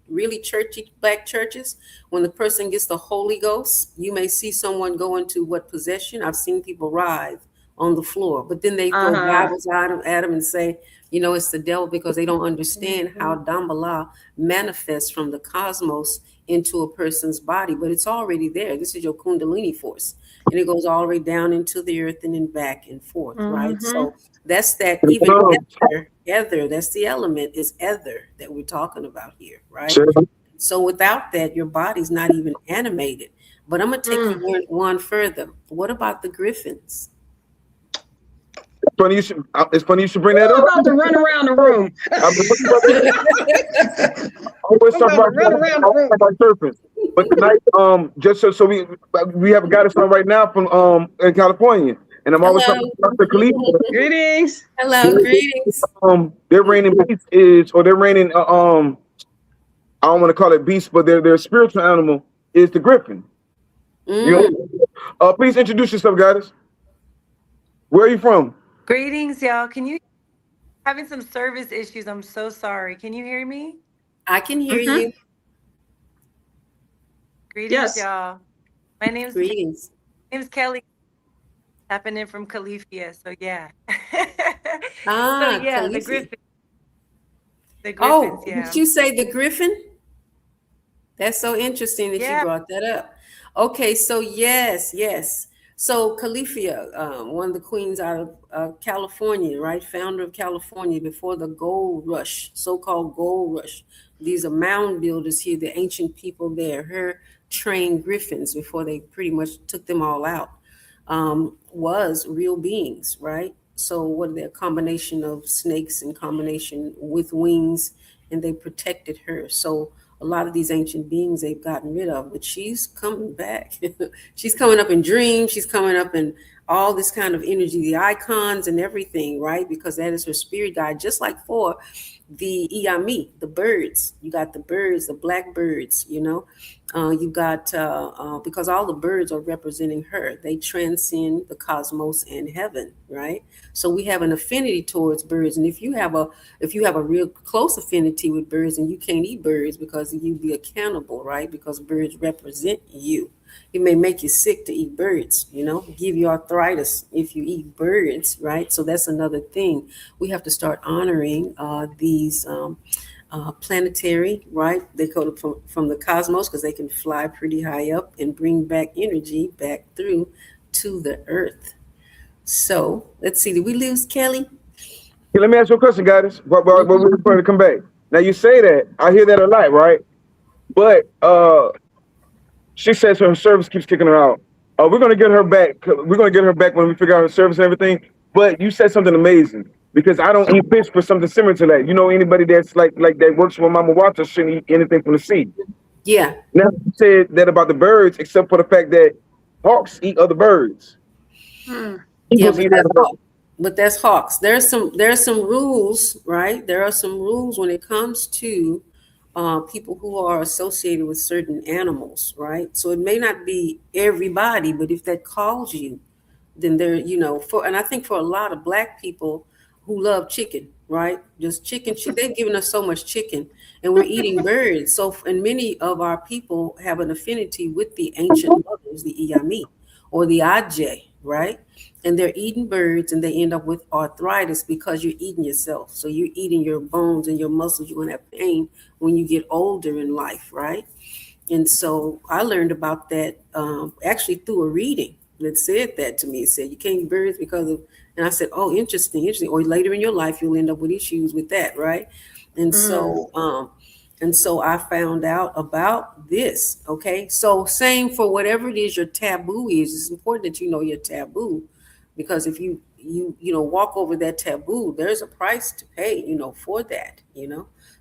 really churchy black churches, when the person gets the Holy Ghost, you may see someone go into possession. I've seen people writhe on the floor, but then they throw Bibles at them and say, it's the devil, because they don't understand how Dambala manifests from the cosmos into a person's body, but it's already there. This is your Kundalini force, and it goes all the way down into the earth and then back and forth, right? So that's that. Even ether, that's the element, is ether that we're talking about here, right? Sure. So without that, your body's not even animated. But I'm going to take you one further. What about the griffins? It's funny you should bring that up. I'm about to run around the room. Always talk about serpents. But tonight, just so we have a goddess on right now from in California, and I'm always talking about Dr. Khalifa. Greetings. Hello, greetings. Their reigning beast is, or their reigning I don't want to call it beast, but their spiritual animal is the griffin. Please introduce yourself, goddess. Where are you from? Greetings, y'all. Can you having some service issues? I'm so sorry. Can you hear me? I can hear you. Greetings, y'all. My name's Kelly. Tapping in from Califia. So yeah. Califia. The griffin. The Griffins, did you say the griffin? That's so interesting that you brought that up. Okay, so yes. So Califia, one of the queens out of California, right? Founder of California before the gold rush, so-called gold rush. These are mound builders here, the ancient people there. Her trained griffins, before they pretty much took them all out, was real beings, right? So what are they? A combination of snakes in combination with wings, and they protected her. So a lot of these ancient beings they've gotten rid of, but she's coming back. She's coming up in dreams. She's coming up in all this kind of energy, the icons and everything, right? Because that is her spirit guide, just like for the Iami, the birds. You got the birds, the black birds, you got, because all the birds are representing her. They transcend the cosmos and heaven, right? So we have an affinity towards birds. And if you have a real close affinity with birds, and you can't eat birds because you'd be a cannibal, right? Because birds represent you. It may make you sick to eat birds, give you arthritis if you eat birds, right? So that's another thing. We have to start honoring these planetary, right? They call it from the cosmos, because they can fly pretty high up and bring back energy back through to the earth. So let's see, did we lose Kelly? Okay, let me ask you a question, guys. But we're going to come back. Now you say that, I hear that a lot, right? But she says her service keeps kicking her out. We're going to get her back. We're going to get her back when we figure out her service and everything. But you said something amazing, because I don't eat fish for something similar to that. Anybody that's like that works with Mama Walter shouldn't eat anything from the sea. Yeah. Now you said that about the birds, except for the fact that hawks eat other birds. Yeah, but that's hawks. There's some rules, right? There are some rules when it comes to people who are associated with certain animals, right? So it may not be everybody, but if that calls you, then they're, and I think for a lot of Black people who love chicken, right? Just chicken, they've given us so much chicken, and we're eating birds. So, and many of our people have an affinity with the ancient mothers, the Iyami or the Ajay, right? And they're eating birds, and they end up with arthritis because you're eating yourself. So you're eating your bones and your muscles. You're going to have pain when you get older in life, right? And so I learned about that actually through a reading that said that to me. It said you can't eat birds because of, and I said, oh, interesting. Or later in your life, you'll end up with issues with that, right? And so I found out about this. Okay, so same for whatever it is your taboo is. It's important that you know your taboo, because if you walk over that taboo, there's a price to pay, for that.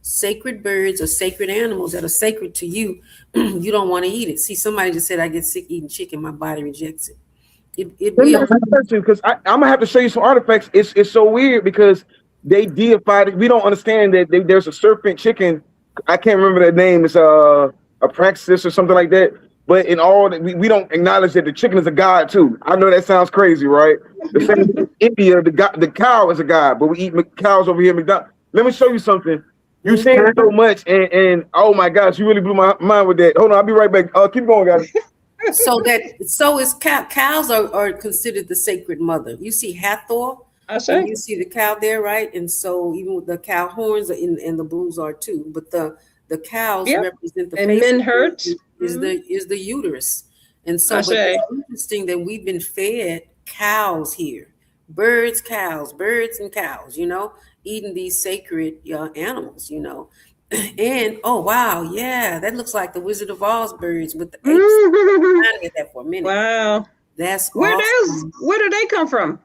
Sacred birds or sacred animals that are sacred to you, you don't want to eat it. See, somebody just said I get sick eating chicken, my body rejects it. It will. Because I'm gonna have to show you some artifacts. It's so weird because they deified it. We don't understand that there's a serpent chicken. I can't remember that name. It's a praxis or something like that. But in all that, we don't acknowledge that the chicken is a god too. I know that sounds crazy, right? The same in India, the cow is a god, but we eat cows over here at McDonald's. Let me show you something. You saying so much, and oh my gosh, you really blew my mind with that. Hold on, I'll be right back. Keep going, guys. So is cows are considered the sacred mother. You see Hathor, and you see the cow there, right? And so even with the cow horns and the bulls are too, but the cows represent the and men herds is the uterus. And so but it's interesting that we've been fed cows here, birds and cows, eating these sacred animals, And oh wow, yeah, that looks like the Wizard of Oz birds with the apes. I'm trying to get that for a minute. Wow, that's where awesome. Where do they come from?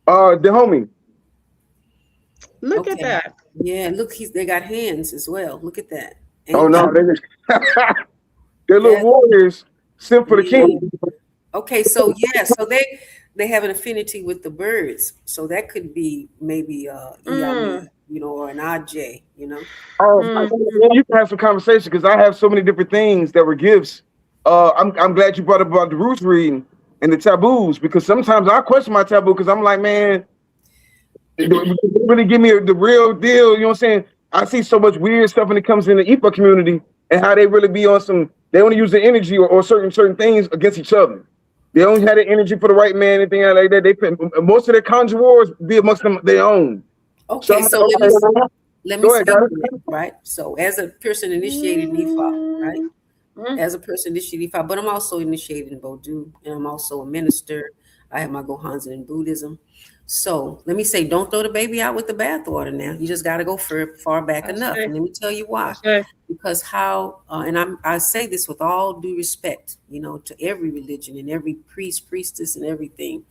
The homie. Look at that. Yeah, look, they got hands as well. Look at that. Oh no, they're little warriors, sent for the king. Okay, so so they have an affinity with the birds, so that could be maybe or an Ajay, You can have some conversation because I have so many different things that were gifts. I'm glad you brought up about the roots reading and the taboos, because sometimes I question my taboo because I'm like, man, really give me the real deal. You know what I'm saying? I see so much weird stuff when it comes in the Ifa community and how they really be on some. They only use the energy or certain things against each other. They only had the energy for the right man, anything like that. They most of their conjure wars be amongst them their own. Okay, so let me speak, right? So as a person initiated in Ifa, right? As a person initiated Ifa, but I'm also initiated in Vodou, and I'm also a minister. I have my Gohanzen in Buddhism. So let me say, don't throw the baby out with the bathwater now. You just got to go far back enough. And let me tell you why. Because and I say this with all due respect, to every religion and every priest, priestess, and everything.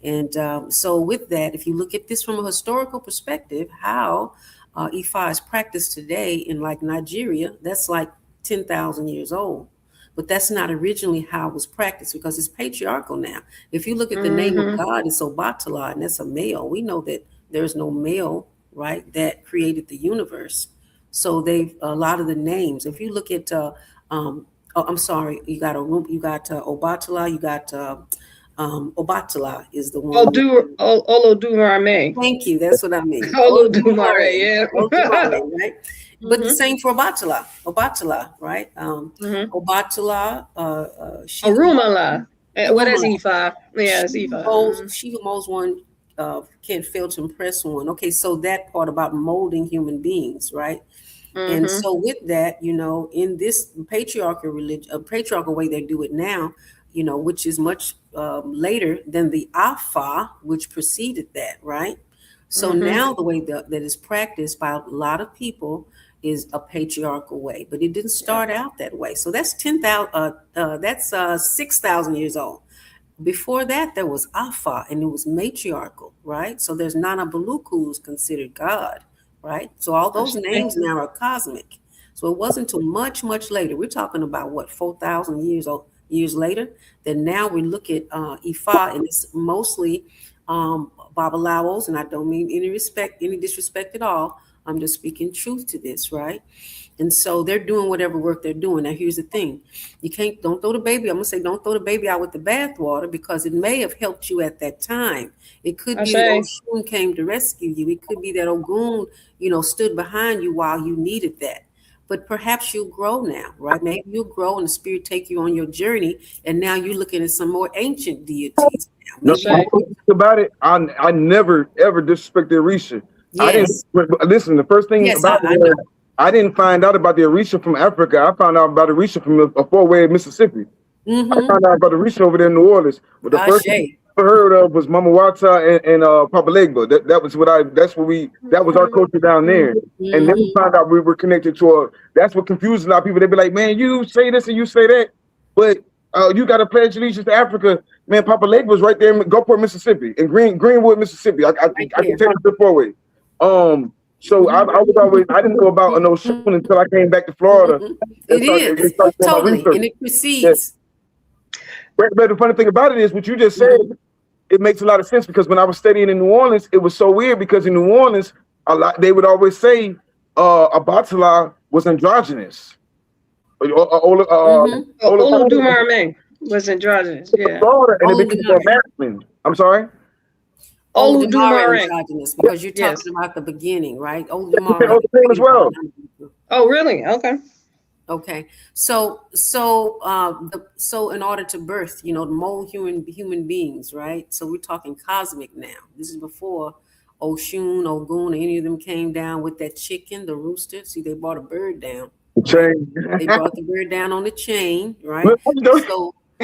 And so with that, if you look at this from a historical perspective, how Ifa is practiced today in like Nigeria, that's like 10,000 years old. But that's not originally how it was practiced, because it's patriarchal now. If you look at the name of God, it's Obatala, and that's a male. We know that there's no male, right, that created the universe. So a lot of the names. If you look at, I'm sorry, you got Obatala, you got Obatala is the one. Olodumare. Thank you. That's what I mean. Olodumare, yeah. Olodumare, right? But the same for Obatala, right? Obatala, Arumala. What is Ifa? Yeah, it's Ifa. She who molds one can't fail to impress one. Okay, so that part about molding human beings, right? And so with that, in this patriarchal religion, patriarchal way they do it now, which is much later than the Afa, which preceded that, right? So now the way that is practiced by a lot of people is a patriarchal way, but it didn't start out that way. So that's 6,000 years old. Before that, there was Afa, and it was matriarchal, right? So there's Nana Baluku, who's considered God, right? So all those names now are cosmic. So it wasn't until much, much later. We're talking about 4,000 years later. Then now we look at Ifa, and it's mostly Babalawos, and I don't mean any disrespect at all. I'm just speaking truth to this, right? And so they're doing whatever work they're doing. Now, here's the thing. Don't throw the baby. I'm going to say, don't throw the baby out with the bathwater, because it may have helped you at that time. It could be that Oshun came to rescue you. It could be that Ogun, stood behind you while you needed that. But perhaps you'll grow now, right? Maybe you'll grow and the spirit take you on your journey. And now you're looking at some more ancient deities. No, about it, I never, ever disrespected Orisha. Yes. Listen, the first thing about it, I didn't find out about the Orisha from Africa. I found out about Orisha from a four-way Mississippi. I found out about Orisha over there in New Orleans. But the first thing I heard of was Mama Wata and Papa Legba. That was our culture down there. And then we found out we were connected to that's what confused a lot of people. They'd be like, man, you say this and you say that, but you got to pledge allegiance to Africa. Man, Papa Legba was right there in Gulfport, Mississippi, in Greenwood, Mississippi. I can take it the four-way. So I didn't know about an Oshun until I came back to Florida. Totally, and it precedes. But the funny thing about it is, what you just said, it makes a lot of sense, because when I was studying in New Orleans, it was so weird, because in New Orleans, they would always say Abatala was androgynous. Oludumarme was androgynous. Yeah. Florida, and it became masculine. I'm sorry. Androgynous, because you're talking about the beginning, right? Oludumare as well. Oh, really? Okay. Okay. So in order to birth, the mold human beings, right? So we're talking cosmic now. This is before Oshun, Ogun, any of them came down with that chicken, the rooster. See, they brought a bird down. Chain. They brought the bird down on the chain, right?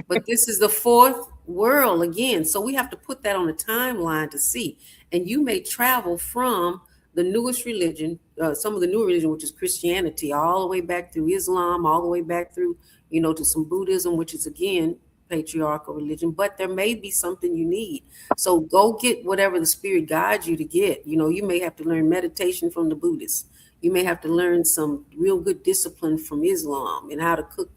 But this is the fourth world again. So we have to put that on a timeline to see. And you may travel from the newest religion, some of the new religion, which is Christianity, all the way back through Islam, all the way back through, to some Buddhism, which is again patriarchal religion. But there may be something you need. So go get whatever the spirit guides you to get. You may have to learn meditation from the Buddhists. You may have to learn some real good discipline from Islam and how to cook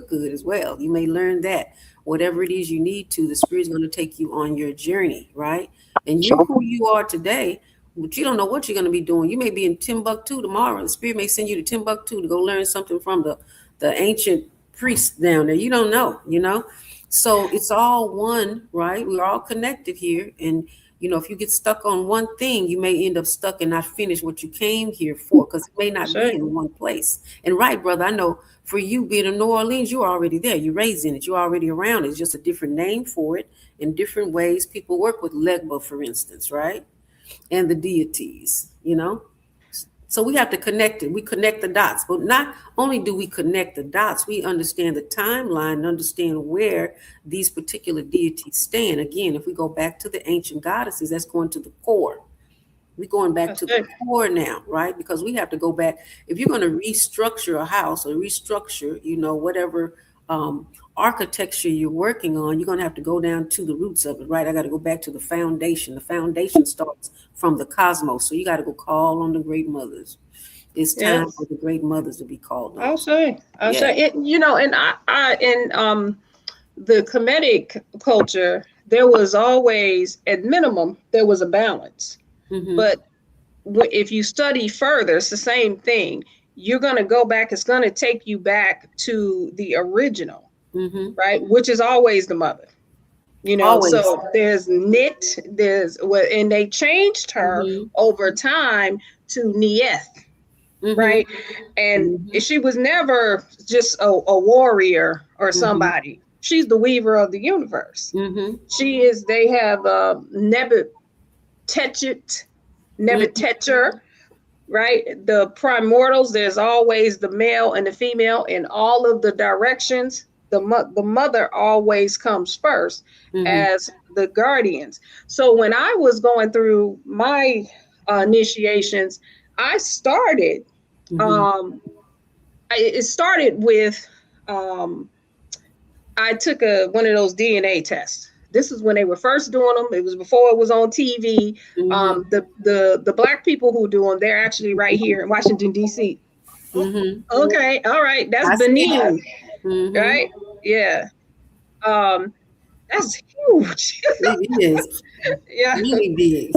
good as well. You may learn that. Whatever it is you need to, the spirit's going to take you on your journey, right? And you're who you are today, but you don't know what you're going to be doing. You may be in Timbuktu tomorrow. The spirit may send you to Timbuktu to go learn something from the ancient priests down there. You don't know, So it's all one, right? We're all connected here. And, if you get stuck on one thing, you may end up stuck and not finish what you came here for, because it may not be in one place. And right, brother, I know for you being in New Orleans, you're already there. You're raised in it. You're already around it. It's just a different name for it in different ways. People work with Legba, for instance, right? And the deities, So we have to connect it. We connect the dots. But not only do we connect the dots, we understand the timeline and understand where these particular deities stand. Again, if we go back to the ancient goddesses, that's going to the core. We're going back to the core now, right? Because we have to go back. If you're going to restructure a house or restructure, whatever architecture you're working on, you're going to have to go down to the roots of it, right? I got to go back to the foundation. The foundation starts from the cosmos. So you got to go call on the great mothers. It's time for the great mothers to be called on. I'll say it, and I in the Kemetic culture, there was always, at minimum, there was a balance. But if you study further, it's the same thing. You're going to go back. It's going to take you back to the original. Right, which is always the mother, always. So there's Nit, and they changed her over time to Nieth, right? And she was never just a warrior or somebody. She's the weaver of the universe. She is. They have Nebutetcher, right? The primordials. There's always the male and the female in all of the directions. The mother always comes first as the guardians. So when I was going through my initiations, I started. It started with I took one of those DNA tests. This is when they were first doing them. It was before it was on TV. The Black people who do them, they're actually right here in Washington D.C. Okay, all right, that's Benin. Right? Yeah. That's huge. It is. Yeah. Really big.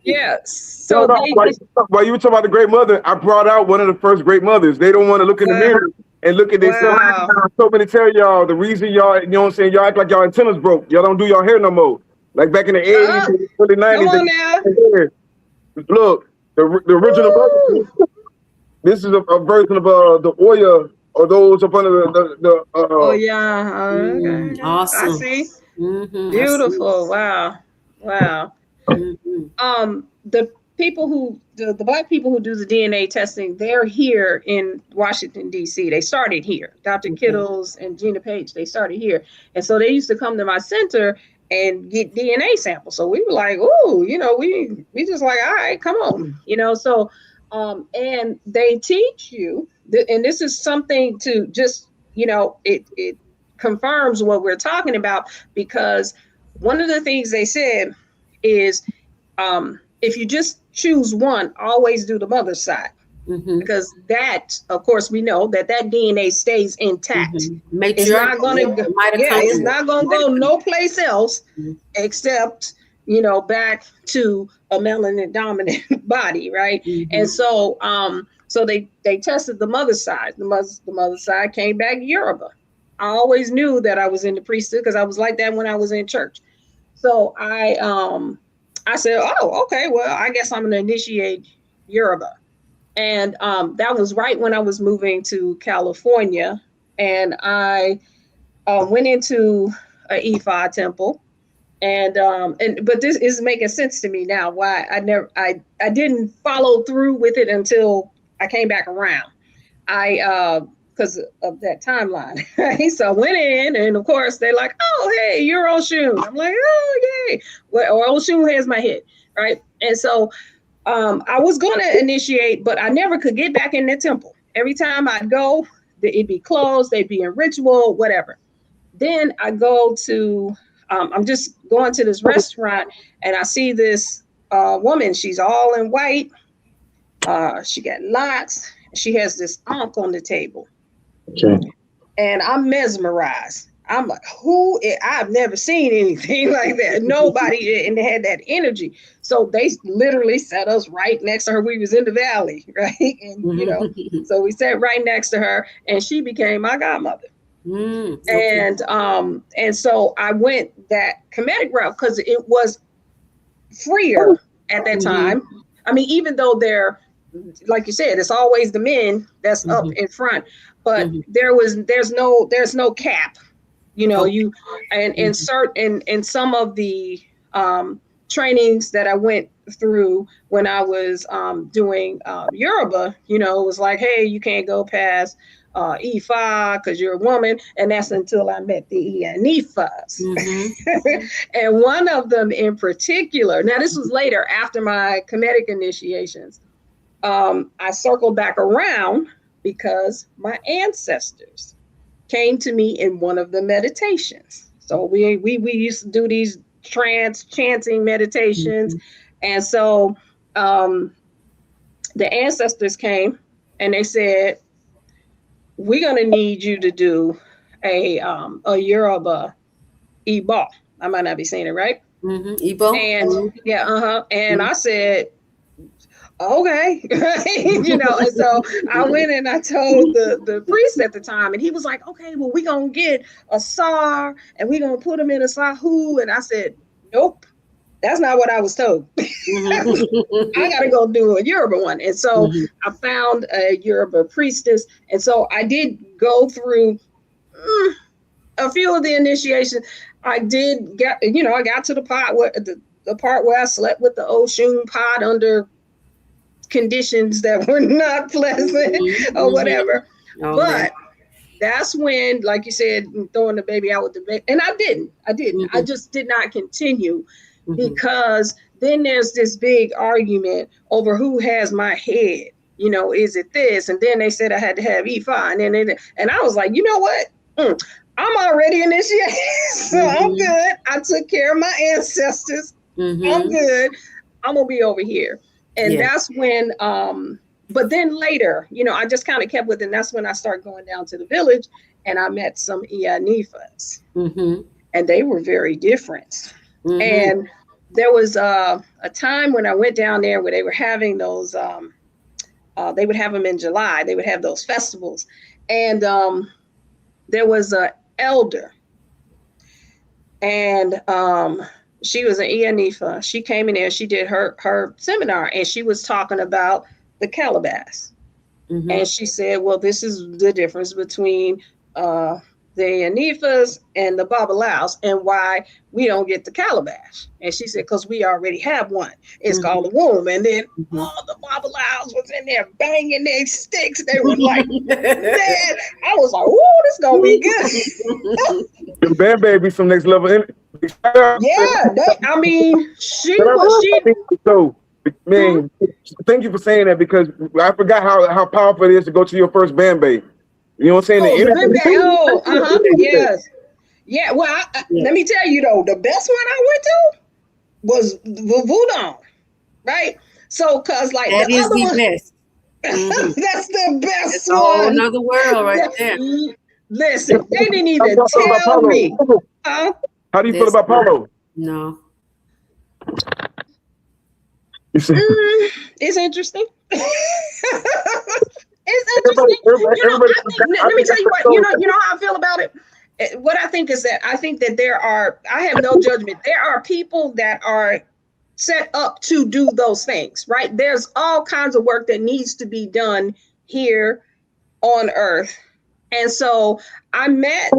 Yeah. So while you were talking about the great mother, I brought out one of the first great mothers. They don't want to look in the mirror and look at themselves. Wow. So many tell y'all the reason y'all, you know what I'm saying, y'all act like y'all antennas broke. Y'all don't do your hair no more. Like back in the 80s, early 90s. Come on now. Look, the original mother, this is a version of the Oya or those up under the oh yeah. Okay. Awesome. I see. Mm-hmm. Beautiful. Wow. Mm-hmm. The people who the Black people who do the DNA testing, they're here in Washington, D.C. They started here. Dr. Kittles and Gina Page, they started here. And so they used to come to my center and get DNA samples. So we were like, oh, you know, we just like, all right, come on, you know. So and they teach you, and this is something to just, you know, it confirms what we're talking about, because one of the things they said is if you just choose one, always do the mother's side. Mm-hmm. Because that, of course, we know that DNA stays intact. Mm-hmm. It's not going to go. Yeah, it's not going to go no place else except, you know, back to a melanin dominant body, right? Mm-hmm. And so, so they tested the mother's side. The mother's side came back Yoruba. I always knew that I was in the priesthood because I was like that when I was in church. So I said, oh, okay, well, I guess I'm going to initiate Yoruba. And that was right when I was moving to California. And I went into an Ifa temple. But this is making sense to me now, why I didn't follow through with it until I came back around. Because of that timeline. Right? So I went in, and of course they're like, oh, hey, you're Oshun. I'm like, oh, yay. Well, or Oshun has my head, right? And so I was going to initiate, but I never could get back in the temple. Every time I'd go, it'd be closed, they'd be in ritual, whatever. Then I go to, I'm just going to this restaurant, and I see this woman. She's all in white. She got locks. She has this ankh on the table. Okay. And I'm mesmerized. I'm like, I've never seen anything like that. Nobody, and they had that energy. So they literally set us right next to her. We was in the valley, right? And, you know, so we sat right next to her, and she became my godmother. Okay. And so I went that Kemetic route because it was freer at that time. I mean, even though they're, like you said, it's always the men that's up in front, but there's no cap, you know. You and insert in some of the trainings that I went through when I was doing Yoruba, you know, it was like, hey, you can't go past Ifa because you're a woman, and that's until I met the Iyanifas. And one of them in particular, now this was later after my Kemetic initiations. I circled back around because my ancestors came to me in one of the meditations. So we used to do these chanting meditations. And so the ancestors came and they said, we're going to need you to do a Yoruba Igbo. I might not be saying it right. Igbo. And and I said, okay, you know, and so I went and I told the priest at the time, and he was like, okay, well, we're going to get a SAR and we're going to put him in a Sahu. And I said, nope, that's not what I was told. I got to go do a Yoruba one. And so I found a Yoruba priestess. And so I did go through a few of the initiations. I did get, you know, I got to the part where the part where I slept with the Oshun pot under conditions that were not pleasant or whatever. But that's when, like you said, throwing the baby out with the baby. And I didn't. I just did not continue because then there's this big argument over who has my head. You know, is it this? And then they said I had to have Ifa. And I was like, you know what? I'm already initiated. So I'm good. I took care of my ancestors. I'm good. I'm going to be over here. And that's when, but then later, you know, I just kind of kept with it. And that's when I started going down to the village and I met some Iyanifas. and they were very different. Mhm. And there was a time when I went down there where they were having those. They would have them in July. They would have those festivals, and there was a elder, and she was an Ianifa. She came in there. She did her seminar, and she was talking about the calabash. Mhm. And she said, well, this is the difference between the Anifas and the Babalaos and why we don't get the calabash. And she said, because we already have one. It's called the womb. And then all the Babalaos was in there banging their sticks. They were like, man, I was like, oh, this going to be good. The band baby some next level. Yeah, I mean, she. So, man, thank you for saying that, because I forgot how powerful it is to go to your first band baby. You know what I'm saying? Yes. Yeah, well, let me tell you though, the best one I went to was the Voodoo, right? So, cause like that the is other the one, best. Mm-hmm. That's the best It's one. a whole another world right there. Listen, they didn't even tell me. How do you feel about Paulo? No. It's interesting. It's interesting. Let me tell you what, you know how I feel about it? What I think is that I think that I have no judgment. There are people that are set up to do those things, right? There's all kinds of work that needs to be done here on earth. And so I met,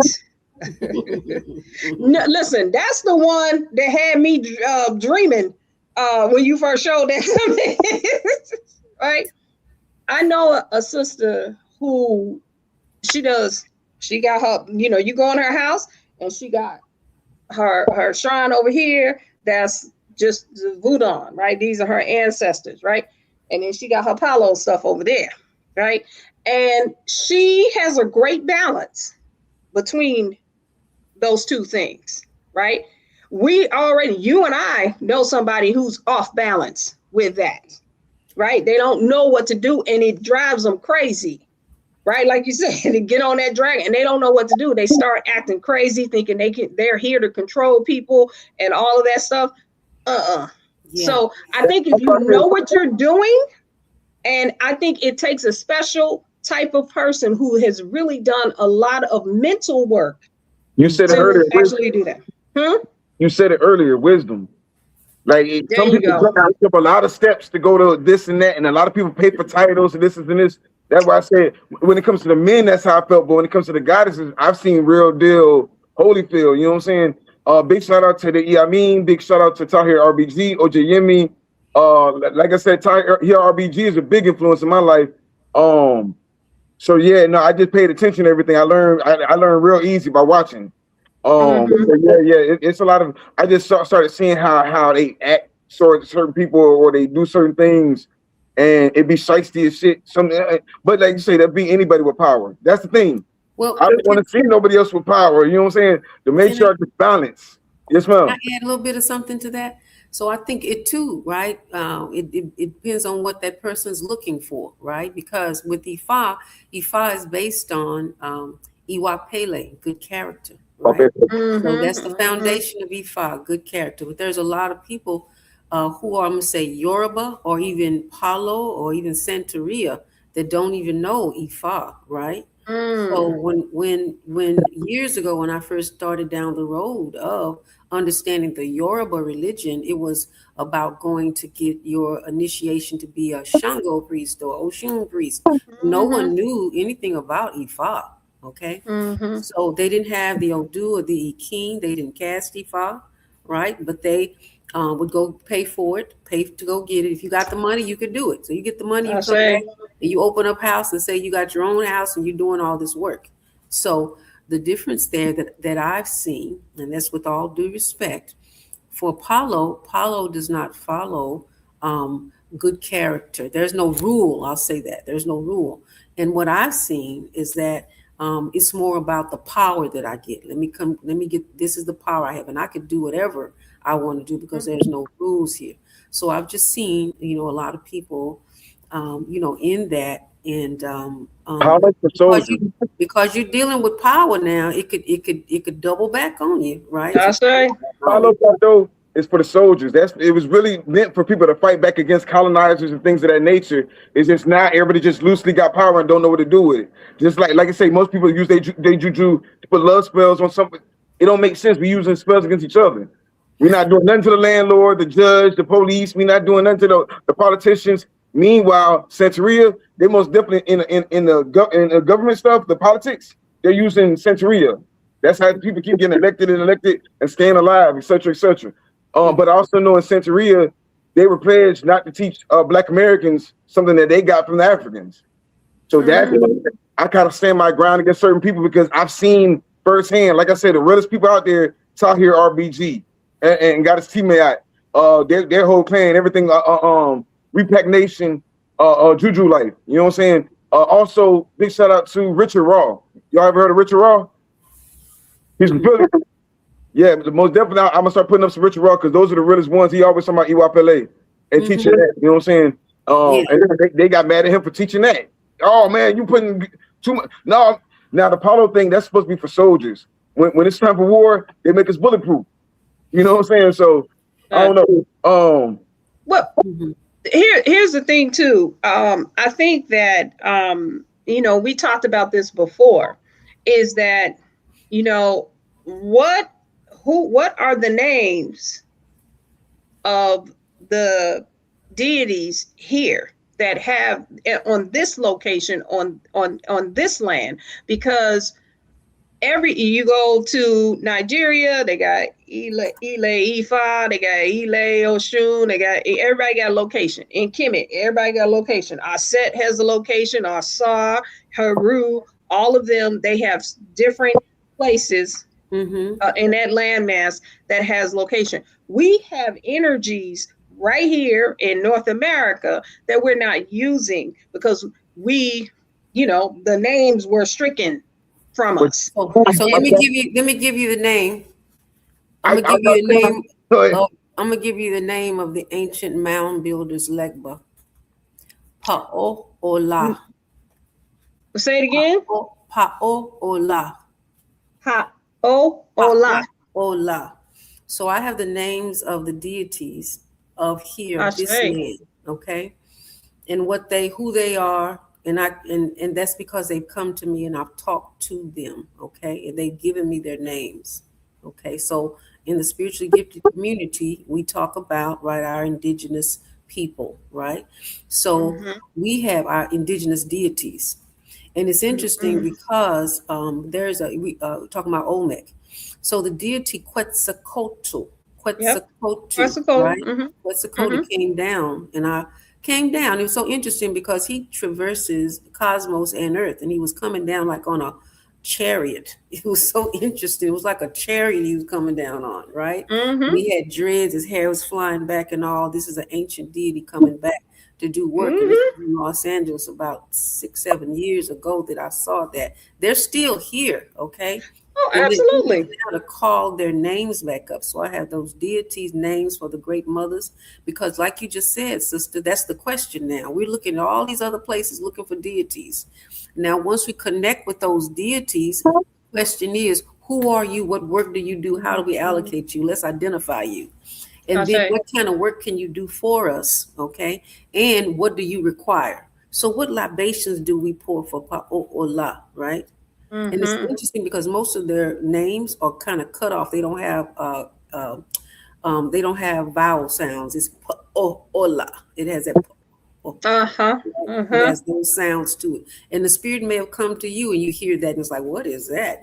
listen, that's the one that had me dreaming when you first showed that to me, right? I know a sister who she got her, you go in her house and she got her shrine over here. That's just the voodoo, right? These are her ancestors, right? And then she got her Palo stuff over there, right? And she has a great balance between those two things, right? You and I know somebody who's off balance with that, right? They don't know what to do and it drives them crazy, right? Like you said, they get on that dragon and they don't know what to do. They start acting crazy, thinking they're here to control people and all of that stuff. Yeah. So I think if you know what you're doing, and I think it takes a special type of person who has really done a lot of mental work. You said it earlier. Actually do that. You said it earlier, wisdom. Like some people took a lot of steps to go to this and that, and a lot of people pay for titles and this and this. That's why I said when it comes to the men, that's how I felt. But when it comes to the goddesses, I've seen real deal Holyfield. You know what I'm saying? Big shout out to the Iamin. Big shout out to Tahir RBG, OJ Yemi. Like I said, Tahir RBG is a big influence in my life. So yeah, no, I just paid attention to everything. I learned real easy by watching. It's a lot of. I just started seeing how they act towards certain people or they do certain things, and it be shiesty as shit. But like you say, that be anybody with power. That's the thing. Well, I don't want to see nobody else with power. You know what I'm saying? To make sure it's balance. Yes, ma'am. Can I add a little bit of something to that? So I think it too, right? It depends on what that person's looking for, right? Because with Ifa is based on Iwa Pele, good character, right? Okay. So that's the foundation of Ifa, good character. But there's a lot of people who are, I'm gonna say, Yoruba or even Palo or even Santeria that don't even know Ifa, right? So when years ago, when I first started down the road of understanding the Yoruba religion, it was about going to get your initiation to be a Shango priest or Oshun priest. No one knew anything about Ifa, okay? So they didn't have the Odu or the Ikin. They didn't cast Ifa, right? But they would go pay for it, pay to go get it. If you got the money, you could do it. So you get the money, you come back, and you open up house and say you got your own house and you're doing all this work. So the difference there that I've seen, and that's with all due respect, for Paulo does not follow good character. There's no rule. I'll say that. There's no rule. And what I've seen is that it's more about the power that I get. Let me get, this is the power I have, and I could do whatever I want to do because there's no rules here. So I've just seen, a lot of people, in that And Power for soldiers. because you're dealing with power now, it could double back on you, right? That's right. Power though is for the soldiers. It was really meant for people to fight back against colonizers and things of that nature. It's just not everybody just loosely got power and don't know what to do with it. Just like I say, most people use they juju to put love spells on something. It don't make sense. We using spells against each other. We're not doing nothing to the landlord, the judge, the police. We're not doing nothing to the politicians. Meanwhile, Santeria, they most definitely in the government stuff, the politics, they're using Santeria. That's how people keep getting elected and staying alive, et cetera, et cetera. But I also know in Santeria, they were pledged not to teach Black Americans something that they got from the Africans. So that I kind of stand my ground against certain people because I've seen firsthand, like I said, the realest people out there taught here RBG and got his teammate out. Their whole clan, everything, Repack Nation, Juju Life. You know what I'm saying? Also, big shout out to Richard Raw. Y'all ever heard of Richard Raw? He's really, yeah, but the most definitely, I'm gonna start putting up some Richard Raw because those are the realest ones. He always talking about EYPLA and teaching that. You know what I'm saying? And they got mad at him for teaching that. Oh man, you putting too much. No, now the Apollo thing that's supposed to be for soldiers. When it's time for war, they make us bulletproof. You know what I'm saying? So I don't know. Well, here's the thing too. I think that we talked about this before. Is that what are the names of the deities here that have on this location on this land? Because you go to Nigeria, they got Ile Ifa, they got Ile Oshun, everybody got a location. In Kemet, everybody got a location. Aset has a location, Asa, Heru, all of them, they have different places in that landmass that has location. We have energies right here in North America that we're not using because the names were stricken from us. So let me give you the name. I'm gonna give you the name of the ancient mound builders, Legba. Pa'o-ola. Say it again. Pa'o-ola. Pa'o-ola. Ola. So I have the names of the deities of here, this land, okay, and who they are, and that's because they've come to me and I've talked to them, okay, and they've given me their names, okay. So in the spiritually gifted community, we talk about our indigenous people, right? So we have our indigenous deities, and it's interesting because we talking about Olmec. So the deity Quetzalcoatl, right? Quetzalcoatl came down, and I came down. It was so interesting because he traverses cosmos and earth, and he was coming down like on a chariot. It was so interesting. It was like a chariot he was coming down on, right? He had dreads, his hair was flying back and all. This is an ancient deity coming back to do work. And this was in Los Angeles about 6-7 years ago that I saw that. They're still here, okay? Oh, absolutely. Now to call their names back up. So I have those deities' names for the great mothers, because like you just said, sister, that's the question now. We're looking at all these other places looking for deities. Now, once we connect with those deities, the question is, who are you? What work do you do? How do we allocate you? Let's identify you. And then what kind of work can you do for us? Okay. And what do you require? So what libations do we pour for Pa'o'ola, right? And it's interesting because most of their names are kind of cut off. They don't have vowel sounds. It's Pa'o'ola. It has that. It has those sounds to it. And the spirit may have come to you and you hear that and it's like, what is that?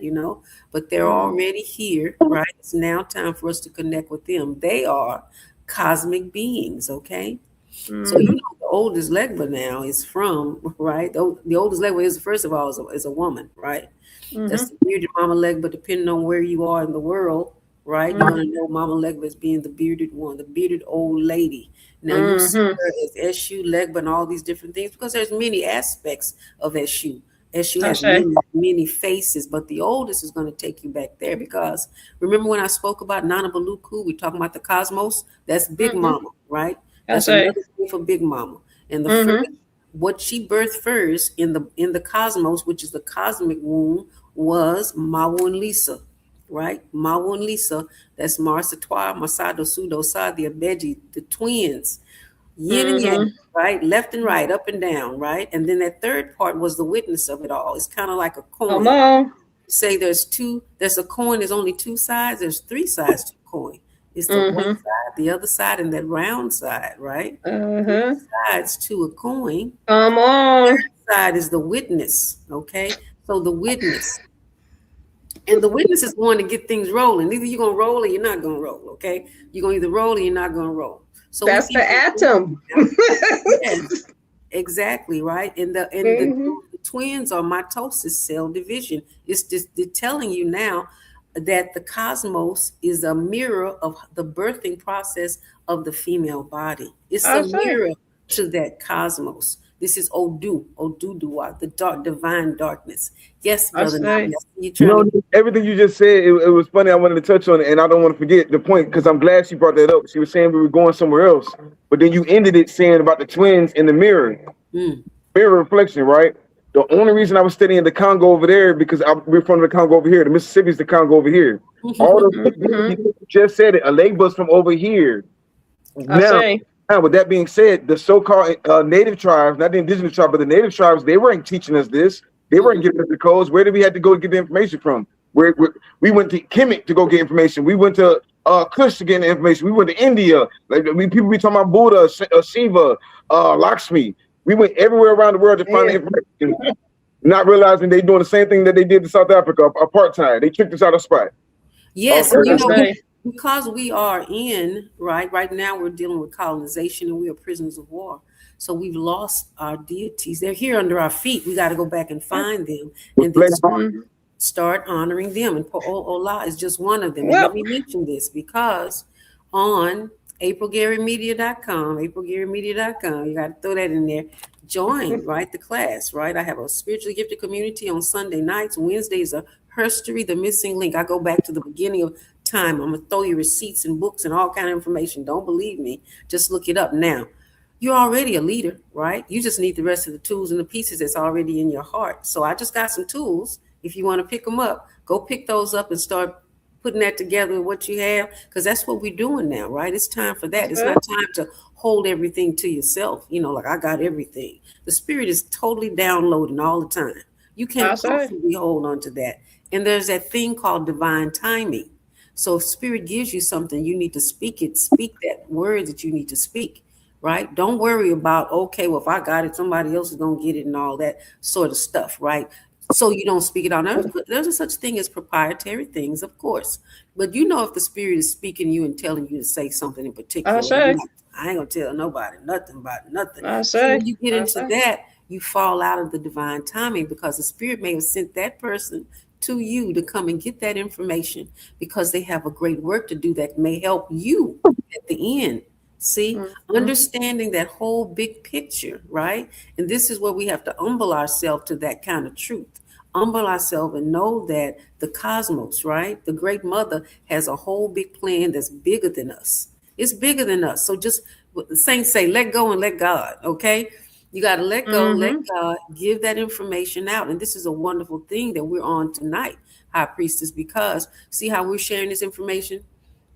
But they're already here, right? It's now time for us to connect with them. They are cosmic beings, okay? So the oldest Legba now is from, right? The oldest Legba is, first of all, is a woman, right? That's the bearded Mama Legba, depending on where you are in the world, right? You're going to know Mama Legba as being the bearded one, the bearded old lady. Now you see her as Eshu, Legba, and all these different things because there's many aspects of Eshu. Eshu has many faces, but the oldest is going to take you back there because remember when I spoke about Nana Baluku, we talking about the cosmos? That's Big Mama, right? That's another thing for Big Mama. And the first what she birthed first in the cosmos, which is the cosmic womb, was Mawu and Lisa, right? Mawu and Lisa, that's Mars Satwa, Masado, Sudo, Sadia, Beji, the twins, yin and yang, right? Left and right, up and down, right? And then that third part was the witness of it all. It's kind of like a coin. Come on. Say there's a coin, there's only two sides, there's three sides to a coin. It's the one side, the other side, and that round side, right? Three sides to a coin. Come on. The third side is the witness, okay? So the witness. And the witness is going to get things rolling. Either you're going to roll or you're not going to roll, okay? You're going to either roll or you're not going to roll. So that's the atom. Yes, exactly, right? And the twins are mitosis, cell division. It's just they're telling you now that the cosmos is a mirror of the birthing process of the female body. It's a mirror to that cosmos. This is Oduduwa, the dark, divine darkness. Yes, brother. Everything you just said, it was funny. I wanted to touch on it, and I don't want to forget the point because I'm glad she brought that up. She was saying we were going somewhere else, but then you ended it saying about the twins in the mirror. Mirror reflection, right? The only reason I was studying the Congo over there because we're from the Congo over here. The Mississippi's the Congo over here. All the just said it. A leg bus from over here. Now, with that being said, the so-called native tribes, not the indigenous tribes, but the native tribes, they weren't teaching us this. They weren't giving us the codes. Where did we have to go to get the information from? We went to Kemet to go get information. We went to Kush to get the information. We went to India. People be talking about Buddha, Shiva, Lakshmi. We went everywhere around the world to find the information, not realizing they doing the same thing that they did in South Africa, apartheid. They tricked us out of spot. Yes, because we are right now we're dealing with colonization and we are prisoners of war. So we've lost our deities. They're here under our feet. We got to go back and find them and then start honoring them. And Ola is just one of them. And let me mention this because on aprilgarymedia.com, you got to throw that in there. Join, right, the class, right? I have a spiritually gifted community on Sunday nights. Wednesdays are Herstory, the missing link. I go back to the beginning of time. I'm going to throw you receipts and books and all kind of information. Don't believe me. Just look it up now. You're already a leader, right? You just need the rest of the tools and the pieces that's already in your heart. So I just got some tools. If you want to pick them up, go pick those up and start putting that together with what you have, because that's what we're doing now, right? It's time for that. It's not time to hold everything to yourself. Like I got everything. The spirit is totally downloading all the time. You can't possibly hold on to that. And there's that thing called divine timing. So if spirit gives you something, you need to speak it. Speak that word that you need to speak, right? Don't worry about, okay, well, if I got it, somebody else is going to get it and all that sort of stuff, right? So you don't speak it out. There's a such thing as proprietary things, of course. But if the spirit is speaking to you and telling you to say something in particular, I ain't going to tell nobody nothing about nothing. So when you get into that, you fall out of the divine timing because the spirit may have sent that person to you to come and get that information because they have a great work to do that may help you at the end. See, understanding that whole big picture, right? And this is where we have to humble ourselves to that kind of truth. Humble ourselves and know that the cosmos, right? The great mother has a whole big plan that's bigger than us. It's bigger than us. So just what the saints say, let go and let God, okay? You got to let go, let God give that information out. And this is a wonderful thing that we're on tonight, High Priestess, because see how we're sharing this information?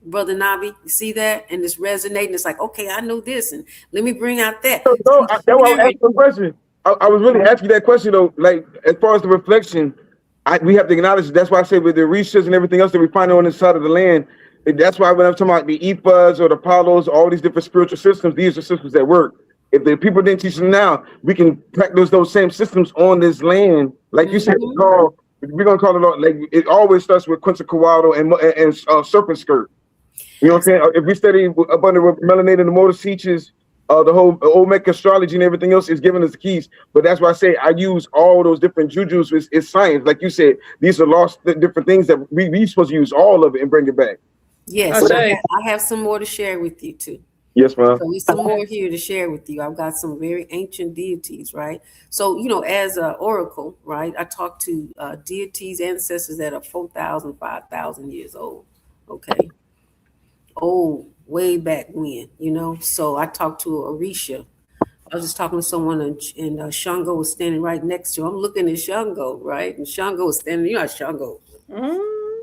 Brother Nabi, you see that? And it's resonating. It's like, okay, I know this, and let me bring out that. That's why I was asking the question. I was really asking you that question, though. Like, as far as the reflection, we have to acknowledge it. That's why I say with the research and everything else that we find on this side of the land, that's why when I'm talking about the Ifas or the Apollos, all these different spiritual systems, these are systems that work. If the people didn't teach them now, we can practice those same systems on this land. Like you said, we're going to call it, like, it always starts with Quetzalcoatl and serpent skirt. You know what I'm saying? If we study up under melanated and motor teaches, the whole Olmec astrology and everything else is giving us the keys. But that's why I say I use all those different jujus. It's science. Like you said, these are lost different things that we supposed to use all of it and bring it back. Yes, I have some more to share with you too. Yes, ma'am. So there's some more here to share with you. I've got some very ancient deities, right? So, as an oracle, right, I talk to deities, ancestors that are 4,000, 5,000 years old, okay? Way back when, So I talked to Orisha, I was just talking to someone, and Shango was standing right next to him. I'm looking at Shango, right? And Shango was standing, you know, Shango.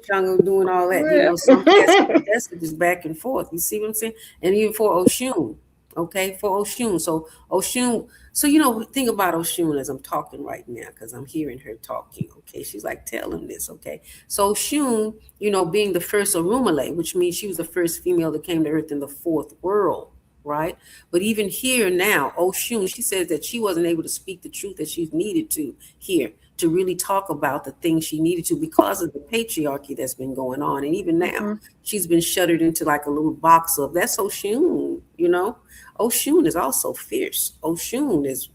Shango doing all that, you know, some messages back and forth. You see what I'm saying? And even for Oshun, okay, for Oshun. So Oshun, so you know, think about Oshun as I'm talking right now, because I'm hearing her talking. Okay, she's like, tell him this, okay. So Oshun, you know, being the first Orumale, which means she was the first female that came to Earth in the fourth world. Right. But even here now, Oshun, she says that she wasn't able to speak the truth that she's needed to here to really talk about the things she needed to because of the patriarchy that's been going on. And even now, she's been shuttered into like a little box of that's Oshun, you know. Oshun is also fierce. Oshun is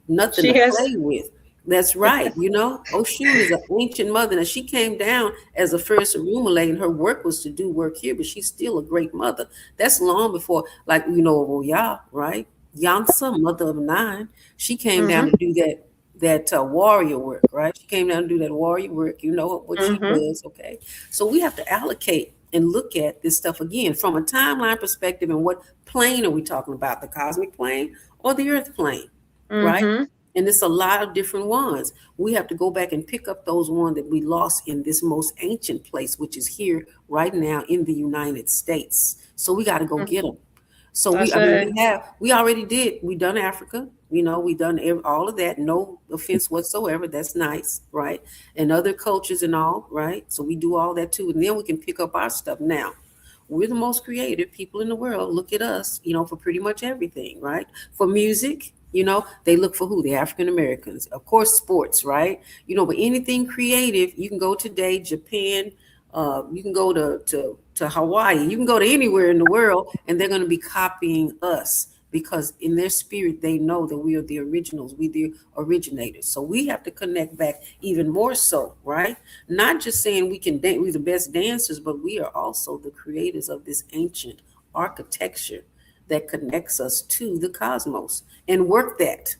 nothing to play with. That's right. You know, Oshun is an ancient mother. And she came down as a first Orumale, and her work was to do work here, but she's still a great mother. That's long before, like, you know, Oya, right? Yansa, mother of nine. She came down to do that warrior work, right? She came down to do that warrior work. You know what she was, okay? So we have to allocate and look at this stuff again from a timeline perspective. And what plane are we talking about? The cosmic plane or the earth plane, right? And it's a lot of different ones. We have to go back and pick up those ones that we lost in this most ancient place, which is here right now in the United States. So we got to go get them. So we already did. We done Africa, you know, we done all of that. No offense whatsoever. That's nice, right? And other cultures and all, right? So we do all that too. And then we can pick up our stuff now. We're the most creative people in the world. Look at us, you know, for pretty much everything, right? For music, you know, they look for who? The African Americans. Of course, sports, right? You know, but anything creative, you can go today, Japan, you can go to Hawaii, you can go to anywhere in the world, and they're going to be copying us because in their spirit, they know that we are the originals, we the originators. So we have to connect back even more so, right? Not just saying we can dance, we're the best dancers, but we are also the creators of this ancient architecture that connects us to the cosmos and work that.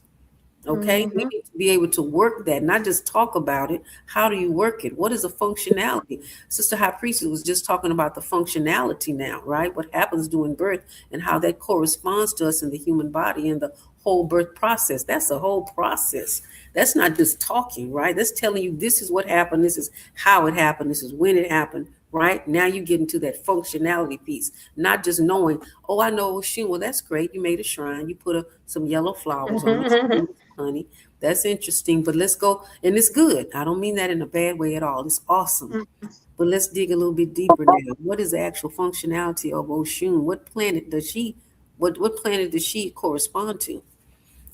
Okay, we need to be able to work that, not just talk about it. How do you work it? What is the functionality? Sister High Priestess was just talking about the functionality now, right? What happens during birth and how that corresponds to us in the human body and the whole birth process. That's a whole process. That's not just talking, right? That's telling you this is what happened, this is how it happened, this is when it happened. Right now, you get into that functionality piece, not just knowing, oh, I know Oshun. Well, that's great. You made a shrine. You put some yellow flowers on it, honey. That's interesting. But let's go, and it's good. I don't mean that in a bad way at all. It's awesome. But let's dig a little bit deeper now. What is the actual functionality of Oshun? What planet does she? What planet does she correspond to?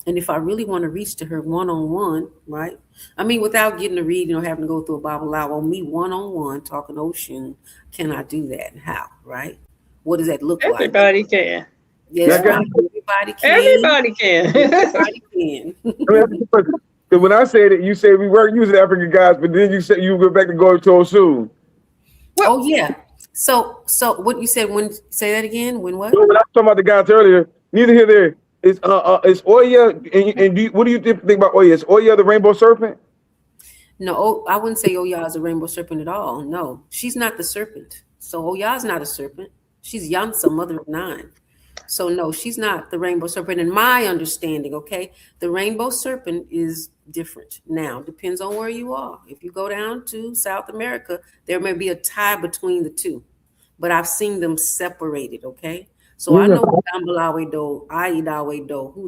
And if I really want to reach to her one-on-one, right? I mean, without getting to read, you know, having to go through a Bible out on me one-on-one, talking Oshun, can I do that and how, right? What does that look like? Everybody can. Yes, right. Everybody can. Everybody can. Everybody can. When I said it, you said we weren't using African gods, but then you said you go back and go to Oshun. Oh, yeah. So what you said, say that again, when what? When I was talking about the gods earlier, neither here there. Is Oya, and what do you think about Oya? Is Oya the rainbow serpent? No, I wouldn't say Oya is a rainbow serpent at all. No, she's not the serpent. So Oya is not a serpent. She's Yansa, mother of nine. So no, she's not the rainbow serpent. In my understanding, okay, the rainbow serpent is different. Now, depends on where you are. If you go down to South America, there may be a tie between the two, but I've seen them separated, okay? So I know who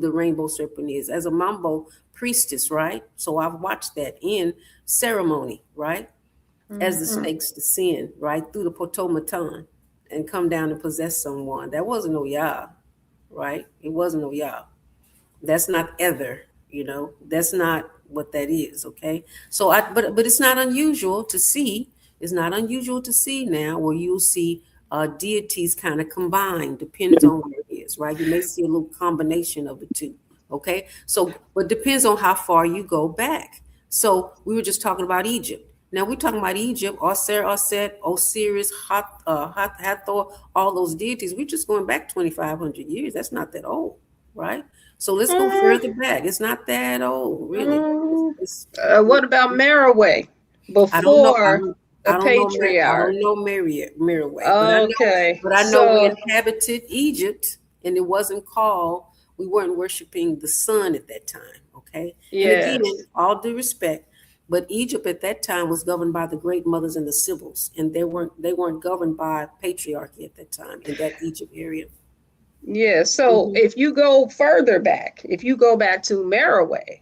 the rainbow serpent is as a Mambo priestess, right? So I've watched that in ceremony, right? As the snakes descend, right, through the Potomaton and come down and possess someone. That wasn't Oya, right? It wasn't Oya. That's not Ether, you know. That's not what that is, okay? So but it's not unusual to see. It's not unusual to see now where you'll see deities kind of combined, depends on where it is, right? You may see a little combination of the two, okay? So, but depends on how far you go back. So we were just talking about Egypt. Now we're talking about Egypt, Osset, Osiris, Hathor, all those deities. We're just going back 2,500 years. That's not that old, right? So let's go further back. It's not that old, really. What about Merowe before? The Patriarch. I don't know Merowe. Okay. But I know we inhabited Egypt, and it wasn't called We weren't worshiping the sun at that time. Okay. Yes. And again, all due respect, but Egypt at that time was governed by the great mothers and the sibyls, and they weren't governed by patriarchy at that time in that Egypt area. Yeah. So if you go further back, if you go back to Merowe,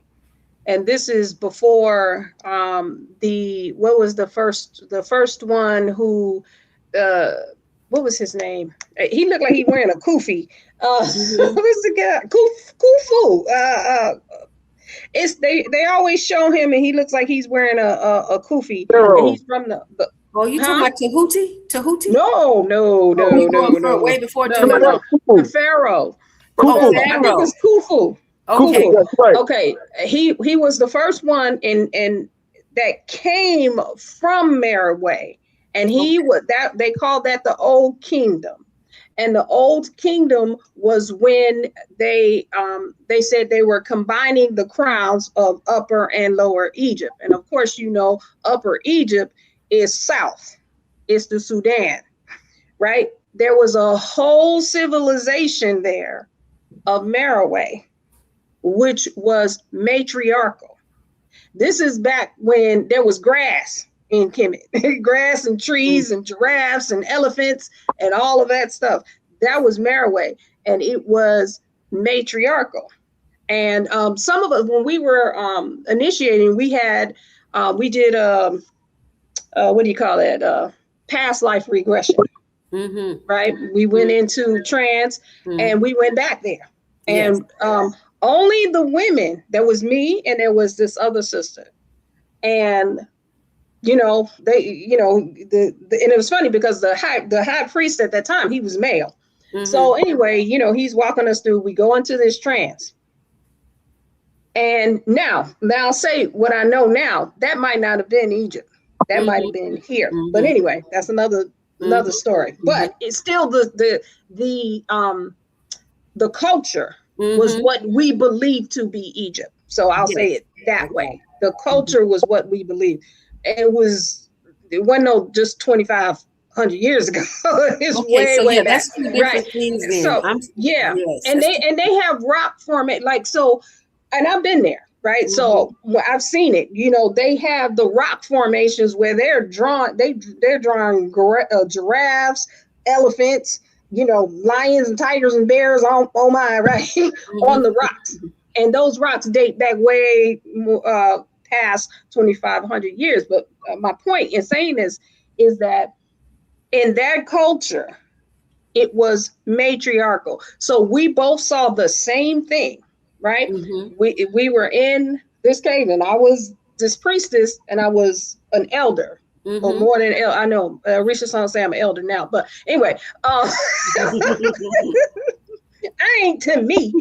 and this is before what was the first one who what was his name? He looked like he wearing a kufi. What was the guy? Khufu. They always show him and he looks like he's wearing a kufi. And he's from the Oh, you talking about Tahuti? Tahuti? No. Way before no. The Pharaoh. Pharaoh. I think it's Khufu. Okay. Right. Okay. He was the first one in that came from Merowe. And they called that the Old Kingdom. And the Old Kingdom was when they said they were combining the crowns of Upper and Lower Egypt. And of course, Upper Egypt is south. It's the Sudan, right? There was a whole civilization there of Merowe, which was matriarchal. This is back when there was grass in Kemet, grass and trees and giraffes and elephants and all of that stuff. That was Merowe, and it was matriarchal. And some of us, when we were initiating, we did what do you call that? Past life regression, right? We went into trance and we went back there. And only the women, there was me and there was this other sister. And and it was funny because the high priest at that time, he was male. So anyway, he's walking us through, we go into this trance. And now I'll say what I know now, that might not have been Egypt. That might have been here. But anyway, that's another story. But it's still the culture was what we believe to be Egypt. So I'll say it that way. The culture was what we believed. It wasn't no just 2,500 years ago. It's way back. That's two different things then. So and they have rock formation and I've been there, right? So I've seen it. They have the rock formations where they're drawing giraffes, elephants, lions and tigers and bears on my right on the rocks. And those rocks date back way past 2,500 years. But my point in saying this is that in that culture, it was matriarchal. So we both saw the same thing, right? We were in this cave and I was this priestess and I was an elder. Or more than I know, Risha's son say I'm an elder now, but anyway, I ain't to me.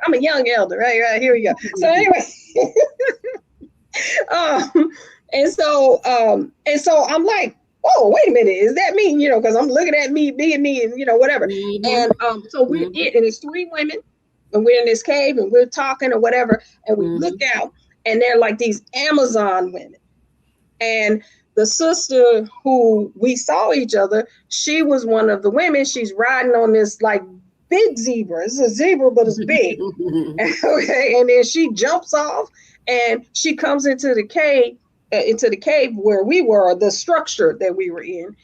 I'm a young elder, right? Here we go. So anyway, and so I'm like, whoa, wait a minute, is that me? Because I'm looking at me being me, and whatever. And so and it's 3 women, and we're in this cave, and we're talking or whatever, and we look out, and they're like these Amazon women, and the sister who we saw each other, she was one of the women. She's riding on this like big zebra. It's a zebra, but it's big. Okay, and then she jumps off and she comes into the cave where we were, the structure that we were in.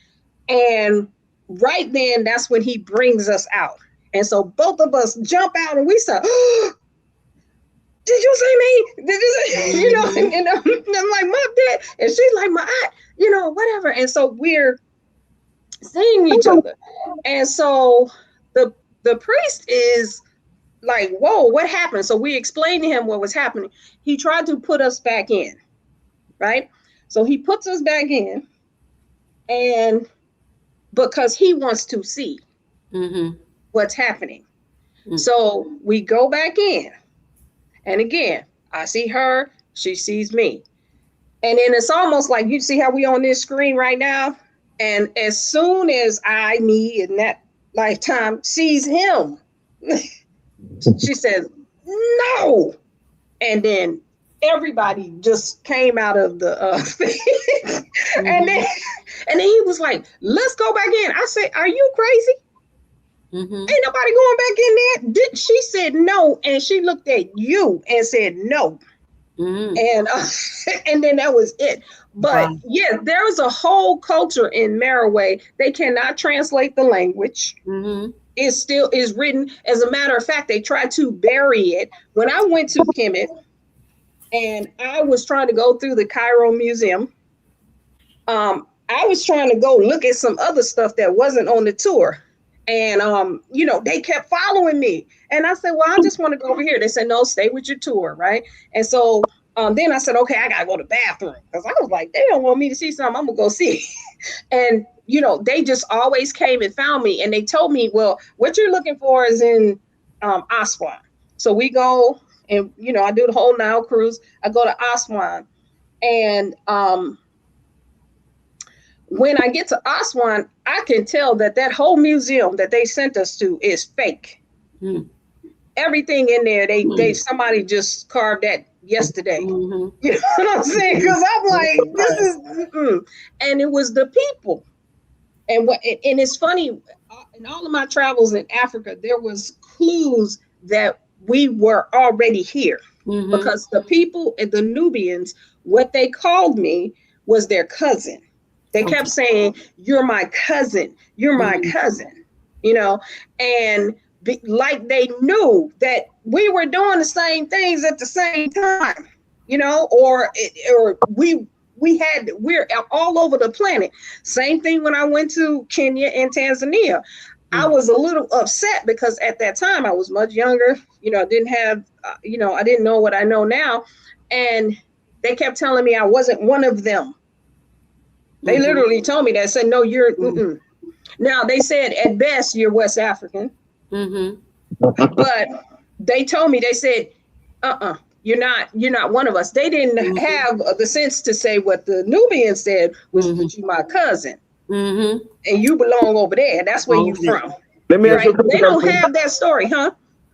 And right then, that's when he brings us out. And so both of us jump out and we say, oh, did you see me? Did you see? And I'm like, Mom, Dad. And she's like, my aunt, whatever. And so we're seeing each other. And so the priest is like, whoa, what happened? So we explained to him what was happening. He tried to put us back in, right? So he puts us back in, and because he wants to see what's happening. So we go back in. And again, I see her, she sees me. And then it's almost like, you see how we on this screen right now? And as soon as me in that lifetime sees him, she says, no. And then everybody just came out of the thing. And then he was like, let's go back in. I said, are you crazy? Ain't nobody going back in there. She said no, and she looked at you and said no. And and then that was it. But yeah, there's a whole culture in Merowe. They cannot translate the language. It still is written. As a matter of fact, they tried to bury it. When I went to Kemet and I was trying to go through the Cairo Museum, I was trying to go look at some other stuff that wasn't on the tour. And, you know, they kept following me. And I said, well, I just want to go over here. They said, no, stay with your tour, right? And so then I said, okay, I got to go to the bathroom. Because I was like, they don't want me to see something. I'm going to go see. And, you know, they just always came and found me. And they told me, well, what you're looking for is in Aswan. So we go and, you know, I do the whole Nile cruise. I go to Aswan. And when I get to Aswan, I can tell that that whole museum that they sent us to is fake. Everything in there, they somebody just carved that yesterday. You know what I'm saying? Because I'm like, this is, and it was the people. And it's funny, in all of my travels in Africa, there was clues that we were already here because the people and the Nubians, what they called me was their cousin. They kept saying, you're my cousin, you're my cousin, you know, and like they knew that we were doing the same things at the same time, you know, or we're all over the planet. Same thing when I went to Kenya and Tanzania. I was a little upset because at that time I was much younger, you know, I didn't have, you know, I didn't know what I know now. And they kept telling me I wasn't one of them. They literally told me that, said, no, you're, Now they said at best you're West African, but they told me, they said, you're not one of us. They didn't have the sense to say what the Nubians said was you my cousin, and you belong over there. That's where you from. Let me ask you a question. They don't have that story, huh?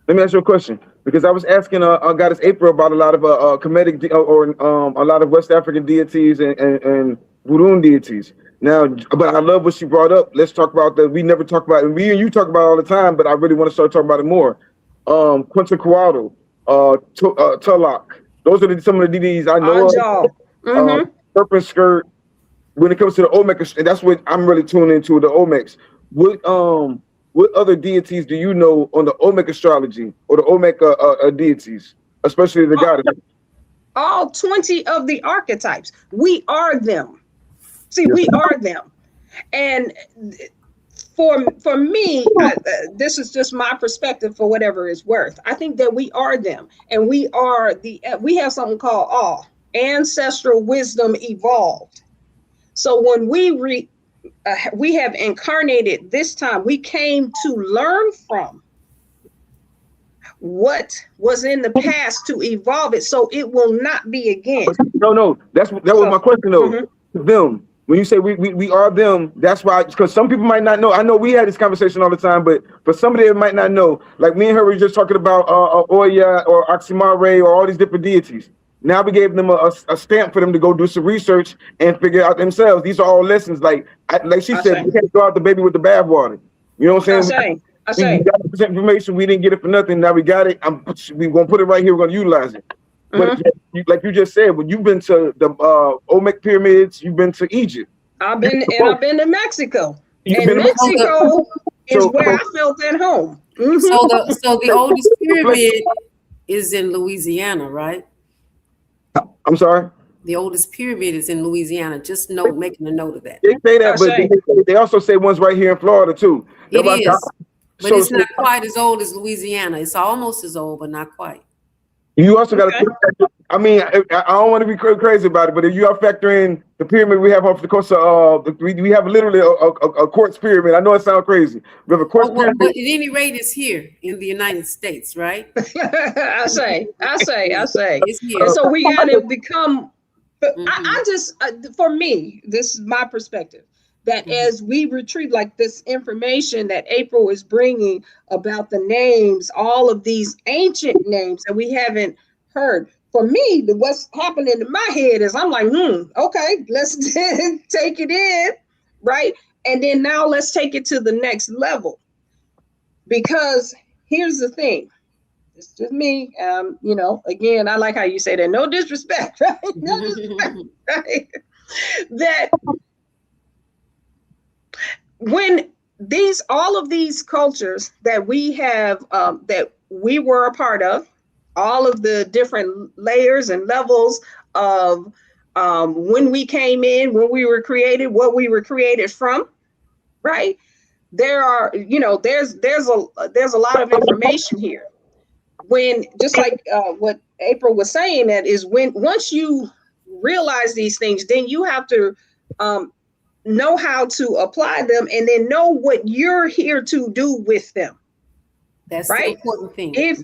Let me ask you a question, because I was asking Goddess April about a lot of Kemetic or a lot of West African deities and Burun deities. Now, but I love what she brought up. Let's talk about that. We never talk about it. Me and you talk about it all the time, but I really want to start talking about it more. Quetzalcoatl, Tulloch. Those are some of the deities I know of. Serpent Skirt. When it comes to the Olmecs, and that's what I'm really tuning into, the Olmecs. What other deities do you know on the Olmec astrology or the Olmec deities, especially the goddess? All 20 of the archetypes. We are them. See, we are them. And for me, this is just my perspective for whatever it's worth. I think that we are them. And we have something called ancestral wisdom evolved. So when we have incarnated this time, we came to learn from what was in the past to evolve it so it will not be again. No, that was my question though. Them. When you say we are them, that's why, because some people might not know. I know we had this conversation all the time, but for somebody that might not know, like me and her were just talking about Oya or Oxymare or all these different deities. Now we gave them a stamp for them to go do some research and figure out themselves. These are all lessons. Like she said, we can't throw out the baby with the bathwater. You know what I'm saying? I say. We got this information. We didn't get it for nothing. Now we got it. We're going to put it right here. We're going to utilize it. But like you just said, when you've been to the Olmec pyramids, you've been to Egypt. I've been to Mexico. And Mexico is where I felt at home. So the oldest pyramid is in Louisiana, right? I'm sorry? The oldest pyramid is in Louisiana. Just making a note of that. They say that, but they also say one's right here in Florida too. It is, but it's not quite as old as Louisiana. It's almost as old, but not quite. You also got to, I mean, I don't want to be crazy about it, but if you are factoring the pyramid we have off the coast of, we have literally a quartz pyramid. I know it sounds crazy. We have a quartz pyramid. But at any rate, it's here in the United States, right? I say. It's here. And so we got to become, I just, for me, this is my perspective, that as we retreat, like this information that April is bringing about the names, all of these ancient names that we haven't heard. For me, what's happening in my head is I'm like, okay, let's take it in, right? And then now let's take it to the next level. Because here's the thing. It's just me. Again, I like how you say that. No disrespect, right? No disrespect, right? That when all of these cultures that we have, that we were a part of, all of the different layers and levels of when we came in, when we were created, what we were created from, right? There are, there's a lot of information here. When, just like what April was saying, that is, when once you realize these things, then you have to know how to apply them, and then know what you're here to do with them. That's right? the important thing. If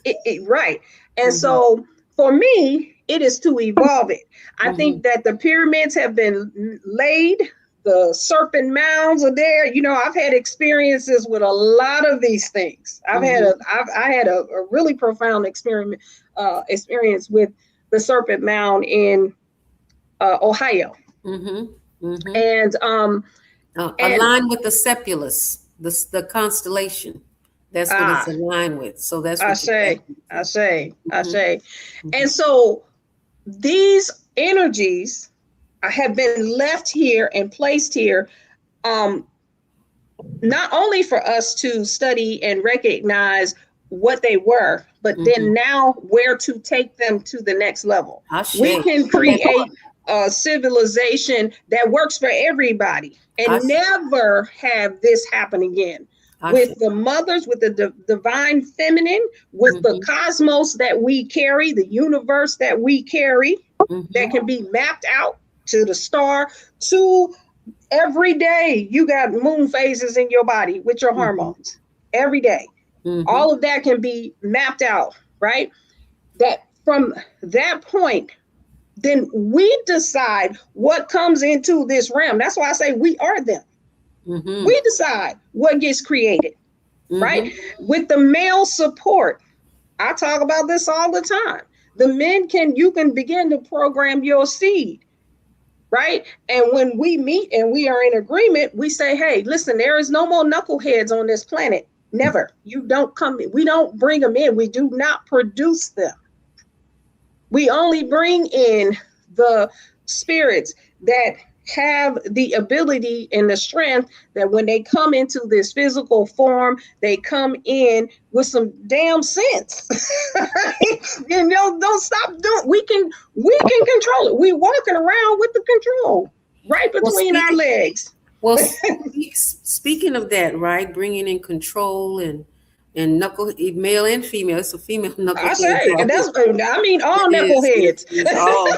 yes. Right. And so for me, it is to evolve it. I think that the pyramids have been laid. The serpent mounds are there. I've had experiences with a lot of these things. I had a really profound experience with the serpent mound in Ohio. And aligned with the Cepulus, the constellation. That's what it's aligned with. So that's what I say. And so these energies have been left here and placed here, not only for us to study and recognize what they were, but then now where to take them to the next level. We can create a civilization that works for everybody and never have this happen again. With the mothers, with the divine feminine, with the cosmos that we carry, the universe that we carry, that can be mapped out to the star, to every day you got moon phases in your body with your hormones. Every day. All of that can be mapped out, right? That from that point, then we decide what comes into this realm. That's why I say we are them. We decide what gets created, right? With the male support, I talk about this all the time. The men you can begin to program your seed, right? And when we meet and we are in agreement, we say, hey, listen, there is no more knuckleheads on this planet. Never. You don't come in. We don't bring them in. We do not produce them. We only bring in the spirits that have the ability and the strength that when they come into this physical form, they come in with some damn sense. Don't stop doing. We can control it. We walking around with the control right between our legs. Well, speaking of that, right, bringing in control and knuckle, male and female. It's a female knucklehead. I say, and all knuckleheads. All,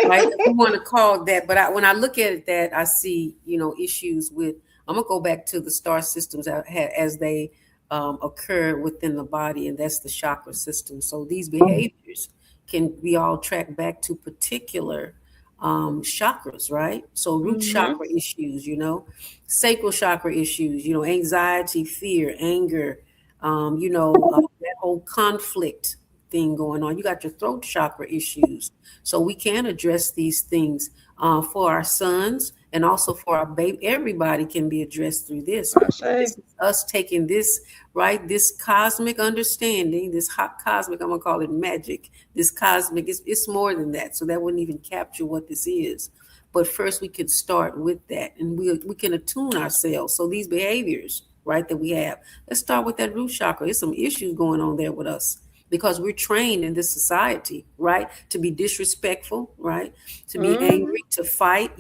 right? We want to call it that, but when I look at that, I see, issues with. I'm gonna go back to the star systems as they occur within the body, and that's the chakra system. So these behaviors can be all tracked back to particular chakras, right? So root chakra issues, sacral chakra issues, anxiety, fear, anger. That whole conflict thing going on. You got your throat chakra issues. So we can address these things for our sons and also for our baby. Everybody can be addressed through this. This is us taking this, right? This cosmic understanding, this hot cosmic, I'm going to call it magic. This cosmic, it's more than that. So that wouldn't even capture what this is. But first we could start with that, and we can attune ourselves. So these behaviors, right, that we have. Let's start with that root chakra. There's some issues going on there with us because we're trained in this society, right, to be disrespectful, right, to be angry, to fight,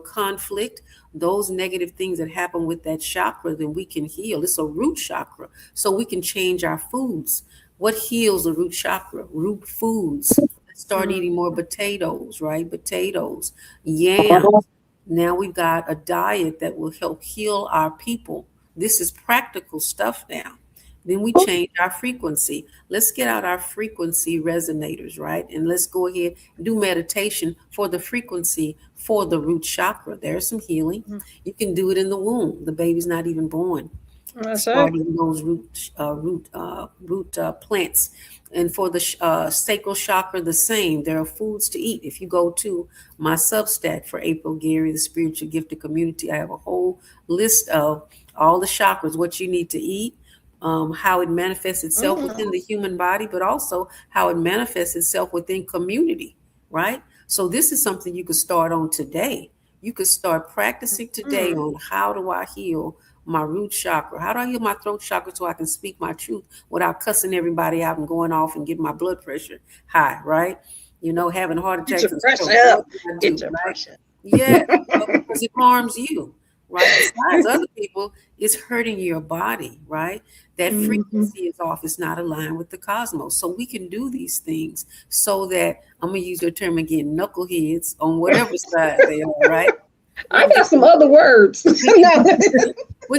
conflict, those negative things that happen with that chakra, then we can heal. It's a root chakra, so we can change our foods. What heals the root chakra? Root foods. Let's start eating more potatoes, right, potatoes, yams. Now we've got a diet that will help heal our people. This is practical stuff now. Then we change our frequency. Let's get out our frequency resonators, right? And let's go ahead and do meditation for the frequency for the root chakra. There's some healing. You can do it in the womb. The baby's not even born. Starting those root plants. And for the sacral chakra, the same. There are foods to eat. If you go to my Substack for April Gary, the Spiritual Gifted Community, I have a whole list of all the chakras, what you need to eat, how it manifests itself within the human body, but also how it manifests itself within community, right? So this is something you could start on today. You could start practicing today on how do I heal my root chakra? How do I heal my throat chakra so I can speak my truth without cussing everybody out and going off and getting my blood pressure high, right? You know, having heart Get attacks your and pressure stroke. up. Get your pressure. Yeah, because it harms you, right? Besides other people, it's hurting your body, right? That frequency is off. It's not aligned with the cosmos. So we can do these things so that, I'm going to use your term again, knuckleheads on whatever side they are, right? I got some other words. We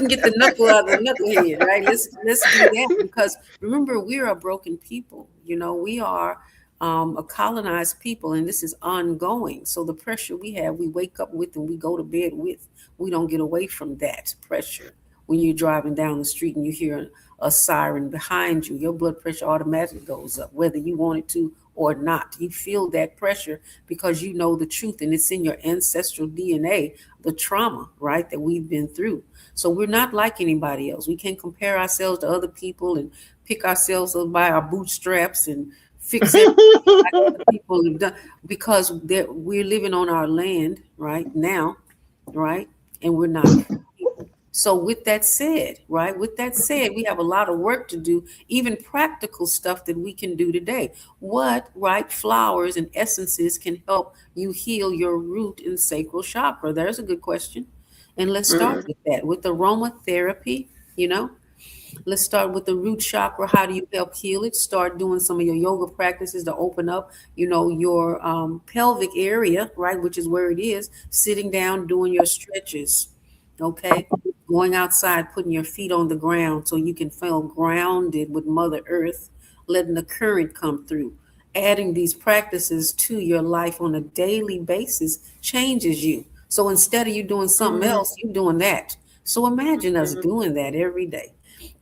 can get the knuckle out of the knucklehead, right? Let's do that, because remember, we're a broken people. You know, we are a colonized people, and this is ongoing. So the pressure we have, we wake up with and we go to bed with. We don't get away from that pressure. When you're driving down the street and you hear a siren behind you, your blood pressure automatically goes up, whether you want it to or not. You feel that pressure because you know the truth, and it's in your ancestral DNA, the trauma, right, that we've been through. So we're not like anybody else. We can't compare ourselves to other people and pick ourselves up by our bootstraps and fix it like other people have done, because we're living on our land right now, right? And we're not people. So with that said, right, we have a lot of work to do, even practical stuff that we can do today. What, right, flowers and essences can help you heal your root and sacral chakra? There's a good question. And let's start with that, with aromatherapy, you know. Let's start with the root chakra. How do you help heal it? Start doing some of your yoga practices to open up, you know, your pelvic area, right, which is where it is. Sitting down, doing your stretches, okay? Going outside, putting your feet on the ground so you can feel grounded with Mother Earth, letting the current come through. Adding these practices to your life on a daily basis changes you. So instead of you doing something else, you're doing that. So imagine us doing that every day.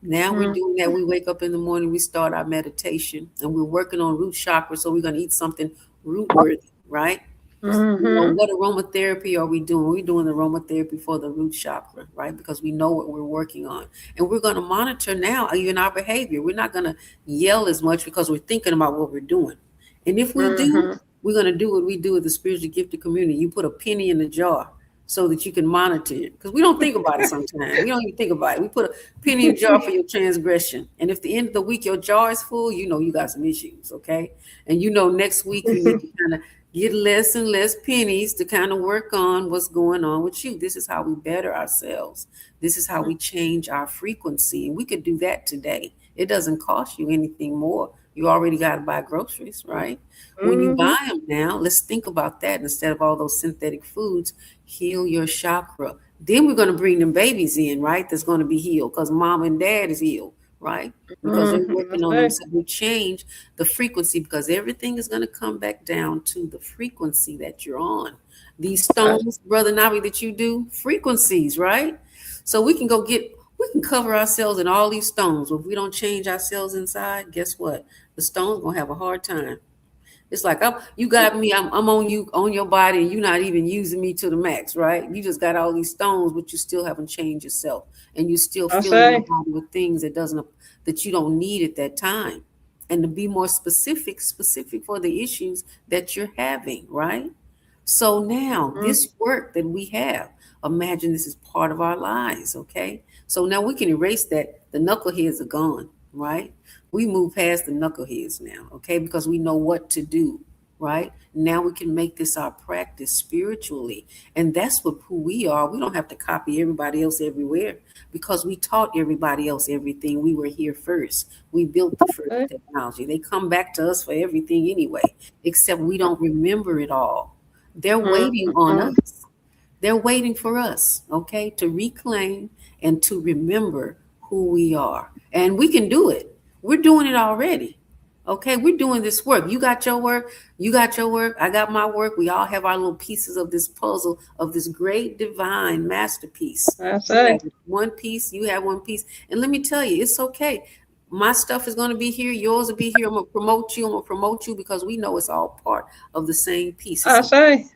Now we're doing that. We wake up in the morning, we start our meditation, and we're working on root chakra. So we're going to eat something root worthy, right? You know, what aromatherapy are we doing? We're doing aromatherapy for the root chakra, right? Because we know what we're working on. And we're going to monitor now even our behavior. We're not going to yell as much because we're thinking about what we're doing. And if we do, we're going to do what we do with the spiritually gifted community. You put a penny in the jar so that you can monitor it. Because we don't think about it sometimes. We don't even think about it. We put a penny in the jar for your transgression. And if the end of the week your jar is full, you know you got some issues, okay? And you know next week you need to kind of get less and less pennies to kind of work on what's going on with you. This is how we better ourselves. This is how we change our frequency. And we could do that today. It doesn't cost you anything more. You already got to buy groceries, right? When you buy them now, let's think about that instead of all those synthetic foods. Heal your chakra. Then we're going to bring them babies in, right? That's going to be healed because mom and dad is healed, right? Because they're working on them. So we change the frequency because everything is going to come back down to the frequency that you're on. These stones, Brother Nabi, that you do, frequencies, right? So we can we can cover ourselves in all these stones. But if we don't change ourselves inside, guess what? The stone's going to have a hard time. It's like, you got me, I'm on you, on your body, and you're not even using me to the max, right? You just got all these stones, but you still haven't changed yourself. And you still feeling with things that you don't need at that time. And to be more specific for the issues that you're having, right? So now this work that we have, imagine this is part of our lives, okay? So now we can erase that. The knuckleheads are gone, right? We move past the knuckleheads now, okay? Because we know what to do, right? Now we can make this our practice spiritually. And that's who we are. We don't have to copy everybody else everywhere because we taught everybody else everything. We were here first. We built the first technology. They come back to us for everything anyway, except we don't remember it all. They're waiting on us. They're waiting for us, okay, to reclaim and to remember who we are. And we can do it. We're doing it already. Okay, we're doing this work. You got your work. You got your work. I got my work. We all have our little pieces of this puzzle of this great divine masterpiece. That's right. One piece, you have one piece. And let me tell you, it's okay. My stuff is going to be here. Yours will be here. I'm going to promote you. I'm going to promote you because we know it's all part of the same piece. I say.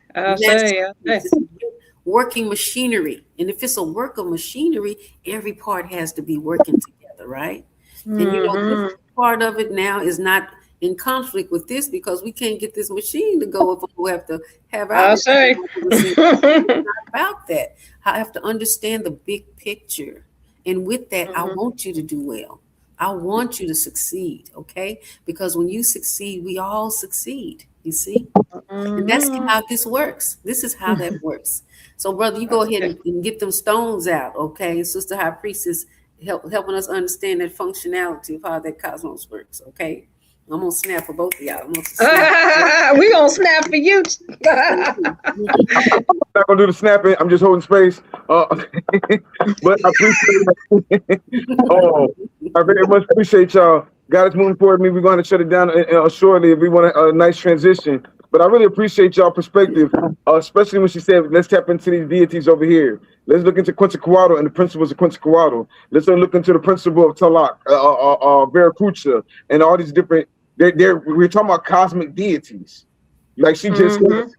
Working machinery. And if it's a work of machinery, every part has to be working together, right? And you know, this part of it now is not in conflict with this because we can't get this machine to go if we have to have our I'll say. it's not about that. I have to understand the big picture. And with that, I want you to do well. I want you to succeed, okay? Because when you succeed, we all succeed, you see? And that's how this works. This is how that works. So, brother, you go ahead and get them stones out, okay? Sister High Priestess helping us understand that functionality of how that cosmos works, okay? I'm gonna snap for both of y'all. We gonna snap for you. I'm not gonna do the snapping. I'm just holding space. But I appreciate I very much appreciate y'all. God is moving forward. We're going to shut it down shortly if we want a nice transition. But I really appreciate y'all perspective, especially when she said, let's tap into these deities over here. Let's look into Quetzalcoatl and the principles of Quetzalcoatl. Let's look into the principle of Talak, Veracucha, and all these different. We're talking about cosmic deities. Like she just said,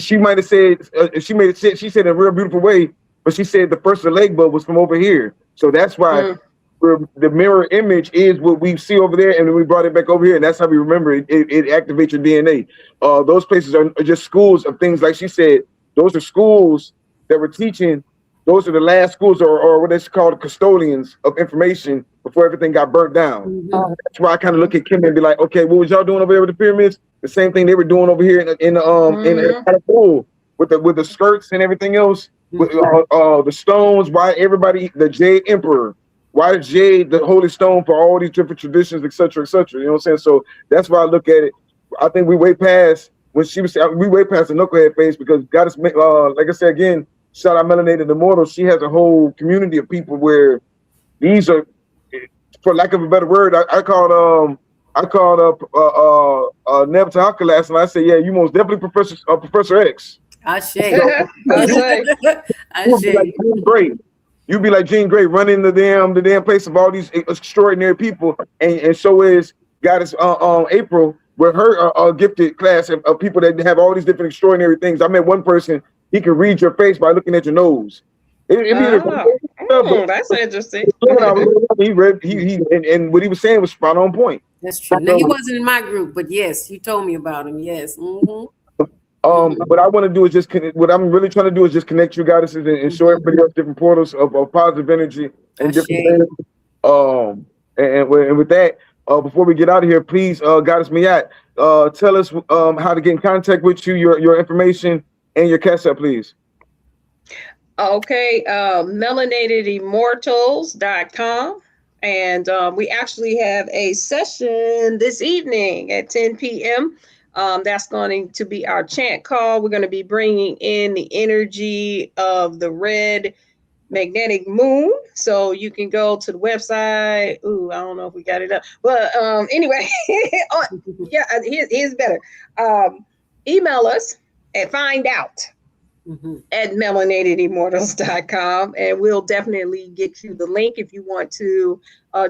she might have said, she said in a real beautiful way, but she said the first leg bud was from over here. So that's why the mirror image is what we see over there, and then we brought it back over here, and that's how we remember it. It activates your DNA. Those places are just schools of things, like she said. Those are schools that were teaching. Those are the last schools, or what it's called, custodians of information before everything got burnt down. That's why I kind of look at Kim and be like, okay, what was y'all doing over there with the pyramids? The same thing they were doing over here in the pool with the skirts and everything else, with the stones. Why everybody, the Jade Emperor? Why is Jade the holy stone for all these different traditions, et cetera, et cetera? You know what I'm saying? So that's why I look at it. I think we way past when she was. We way past the knucklehead phase because God is, like I said again. Shout out Melanated Immortal. She has a whole community of people where these are, for lack of a better word, I called Neb Tahaka last and I said, yeah, you most definitely Professor X. I say. Great. You be like Jean Grey running the damn place of all these extraordinary people, and so is Goddess April with her gifted class of people that have all these different extraordinary things. I met one person. He can read your face by looking at your nose. That's interesting. He read, and what he was saying was spot on point. That's true. Now, he wasn't in my group, but yes, you told me about him. Yes. What I want to do is just what I'm really trying to do is just connect you goddesses and show everybody else different portals of positive energy and different things. And with that, before we get out of here, please, Goddess Miyat, tell us how to get in contact with you, your information. And your cash app, please. Okay, melanatedimmortals.com. And we actually have a session this evening at 10 p.m. That's going to be our chant call. We're going to be bringing in the energy of the red magnetic moon. So you can go to the website. Ooh, I don't know if we got it up. But anyway, here's better. Email us and find out at melanatedimmortals.com, and we'll definitely get you the link if you want to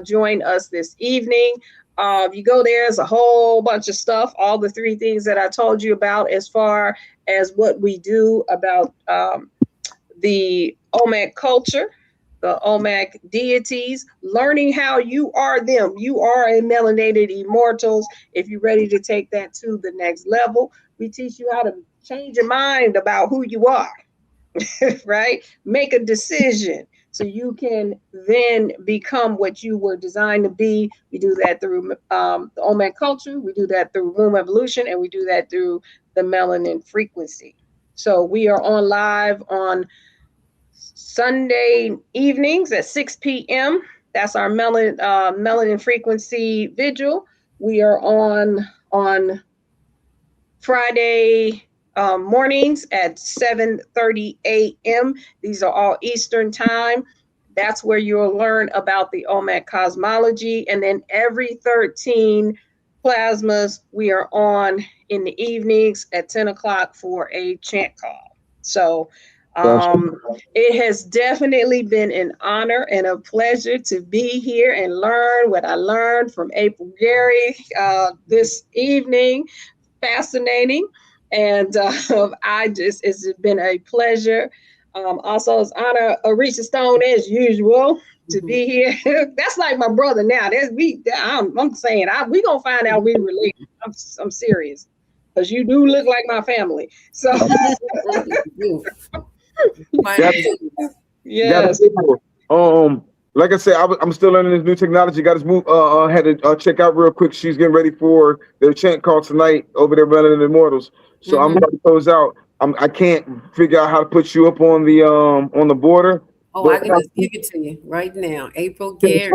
join us this evening. You go there, there's a whole bunch of stuff, all the 3 things that I told you about as far as what we do about the Olmec culture, the Olmec deities, learning how you are them. You are a melanated immortals. If you're ready to take that to the next level, we teach you how to change your mind about who you are, right? Make a decision so you can then become what you were designed to be. We do that through the Olmec culture. We do that through womb evolution, and we do that through the melanin frequency. So we are on live on Sunday evenings at 6 p.m. That's our melanin frequency vigil. We are on Friday mornings at 7:30 a.m. These are all Eastern time. That's where you'll learn about the Olmec cosmology. And then every 13 plasmas, we are on in the evenings at 10 o'clock for a chant call. So it has definitely been an honor and a pleasure to be here and learn what I learned from April Gary this evening. Fascinating. And it's been a pleasure. Also, it's honor Orish Stone as usual. to be here. That's like my brother now. That's me. I'm saying we gonna find out we relate. I'm serious, because you do look like my family. So yes. Like I said, I'm still learning this new technology. Got to move. Had to check out real quick. She's getting ready for the chant call tonight over there, Running the Immortals. So I'm going to close out. I can't figure out how to put you up on the border. Oh, I can just give it to you right now. April Gary.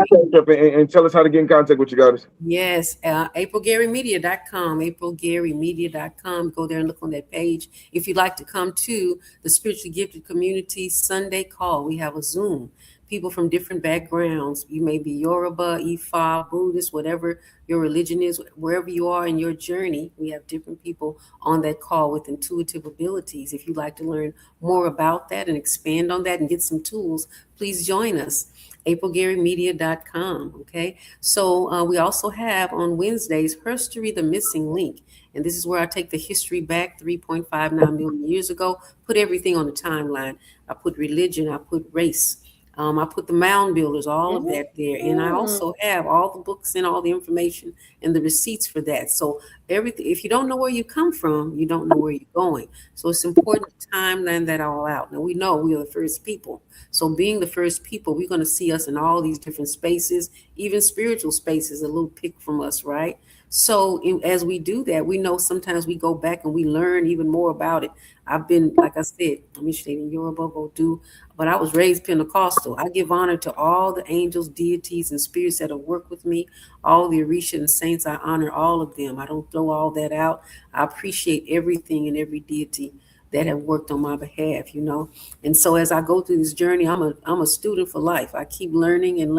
And tell us how to get in contact with you guys. Yes, aprilgarymedia.com, aprilgarymedia.com. Go there and look on that page. If you'd like to come to the Spiritually Gifted Community Sunday call, we have a Zoom. People from different backgrounds. You may be Yoruba, Ifa, Buddhist, whatever your religion is, wherever you are in your journey, we have different people on that call with intuitive abilities. If you'd like to learn more about that and expand on that and get some tools, please join us. aprilgarymedia.com. Okay. So we also have on Wednesdays, History, the Missing Link. And this is where I take the history back 3.59 million years ago, put everything on the timeline. I put religion, I put race. I put the mound builders, all of that there. And I also have all the books and all the information and the receipts for that. So everything, if you don't know where you come from, you don't know where you're going. So it's important to timeline that all out. Now we know we are the first people. So being the first people, we're going to see us in all these different spaces, even spiritual spaces, a little pick from us, right? So as we do that, we know sometimes we go back and we learn even more about it. I've been, like I said, I'm in Yoruba, Vodou, but I was raised Pentecostal. I give honor to all the angels, deities, and spirits that have worked with me, all the Orish and saints. I honor all of them. I don't throw all that out. I appreciate everything and every deity that have worked on my behalf, you know. And so as I go through this journey, I'm a student for life. I keep learning, and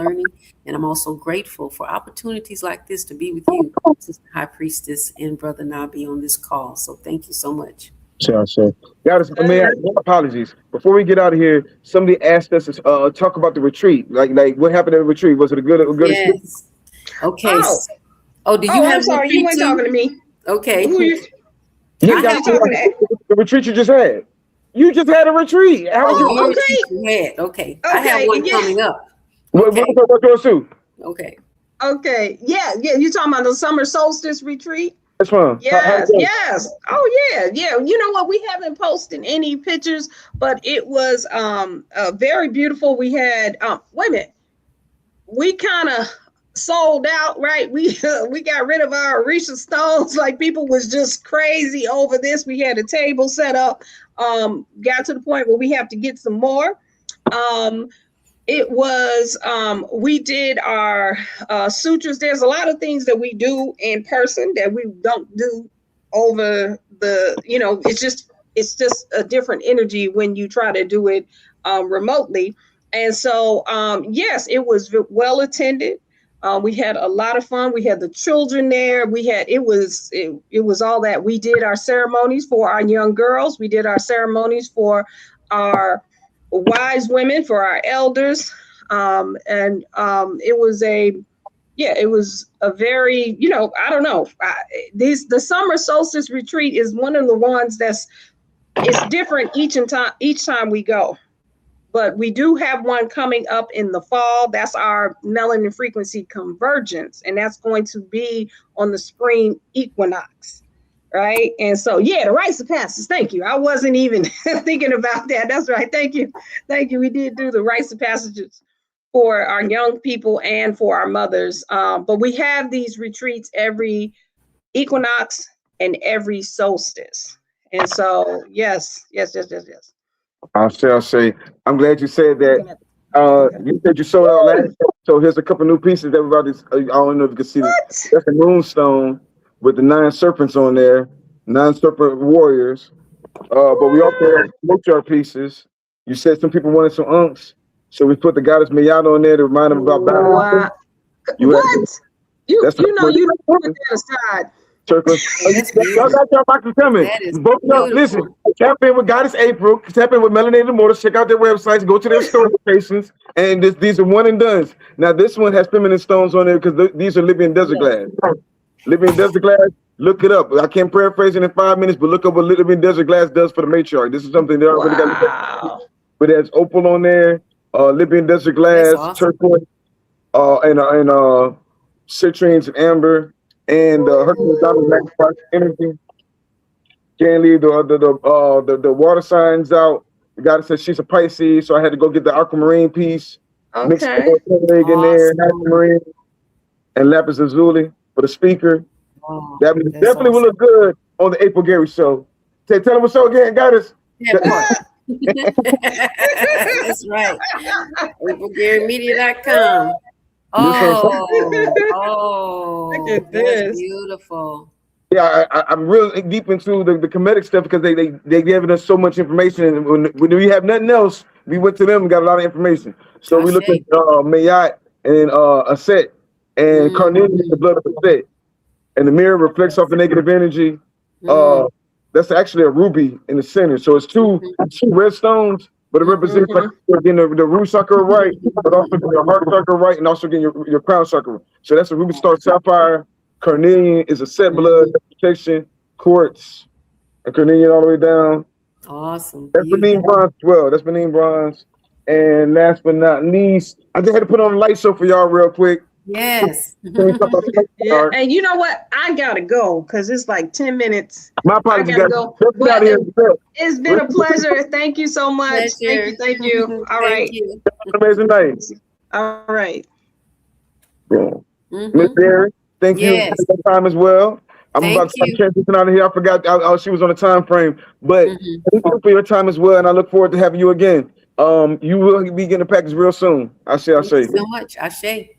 I'm also grateful for opportunities like this to be with you, Sister High Priestess and Brother Nabi on this call. So thank you so much. Sure. Guys, apologies. Before we get out of here, somebody asked us to talk about the retreat. Like what happened at the retreat? Was it a good experience? Okay. Do you have? I'm sorry, you weren't talking to me. Okay. The retreat you just had. You just had a retreat. How was it? Okay. I have one coming up. What's yours too? Okay. Yeah. You talking about the summer solstice retreat? That's fun. Yes. Oh yeah. You know what? We haven't posted any pictures, but it was very beautiful. We had wait a minute. We kind of sold out, right? We got rid of our Orisha stones. Like people was just crazy over this. We had a table set up. Got to the point where we have to get some more. It was, we did our sutras. There's a lot of things that we do in person that we don't do over it's just a different energy when you try to do it remotely. And so, yes, it was well attended. We had a lot of fun. We had the children there. It was all that. We did our ceremonies for our young girls. We did our ceremonies for our wise women, for our elders. It was a very, I don't know. The summer solstice retreat is one of the ones it's different each time we go. But we do have one coming up in the fall. That's our melanin frequency convergence. And that's going to be on the spring equinox. Right. And so, the rites of passage. Thank you. I wasn't even thinking about that. That's right. Thank you. We did do the rites of passages for our young people and for our mothers. But we have these retreats every equinox and every solstice. And so, yes. I'll say. I'm glad you said that. You said you sold out last. So here's a couple new pieces. Everybody's. I don't know if you can see this. That's a moonstone with the 9 serpents on there, 9 serpent warriors. But we also have Matriarch pieces. You said some people wanted some unks, so we put the goddess Mayada on there to remind them about battle. Wow. What? You put that aside. Y'all got your boxes coming. Listen, tap in with Goddess April, tap in with Melanated Immortals, check out their websites, go to their store locations, and these are one and dones. Now this one has feminine stones on there because these are Libyan desert glass. Libyan desert glass, look it up. I can't paraphrase it in 5 minutes, but look up what Libyan desert glass does for the matriarch. This is something they already got. But it has opal on there. Libyan Desert That's Glass, awesome. turquoise, and citrines and amber, and Hercules Diamond Magnified Energy. Can't leave the water signs out. The goddess said she's a Pisces, so I had to go get the aquamarine piece. Mixed Okay. egg in there, Awesome. aquamarine, and lapis lazuli for the speaker. Oh, That that's definitely will awesome. look good on the April Gary show. Tell them what's up again, goddess. That part. That's right. AprilGaryMedia.com. Oh, Look at that's this. beautiful. Yeah, I'm really deep into the comedic stuff because they gave us so much information. And when we have nothing else, we went to them and got a lot of information. So we looked at Mayat and Aset and Carnelian, the blood of Aset. And the mirror reflects off the negative energy. That's actually a ruby in the center. So it's two red stones, but it represents like getting the root chakra right, but also getting your heart chakra right, and also getting your crown chakra. So that's a ruby star sapphire. Carnelian is a set blood protection, quartz, and carnelian all the way down. Awesome. That's Benin bronze as well. That's Benin bronze. And last but not least, I just had to put on a light show for y'all real quick. Yes. Yeah, and you know what? I gotta go because it's like 10 minutes. My apologies, guys. Go. It's been a pleasure. Thank you so much. Thank you. All right. You. Amazing night. All right. Miss Barry, thank you for your time as well. I'm about to transition out of here. I forgot she was on a time frame, but thank you for your time as well, and I look forward to having you again. You will be getting a package real soon. Thank you so much. Ashe.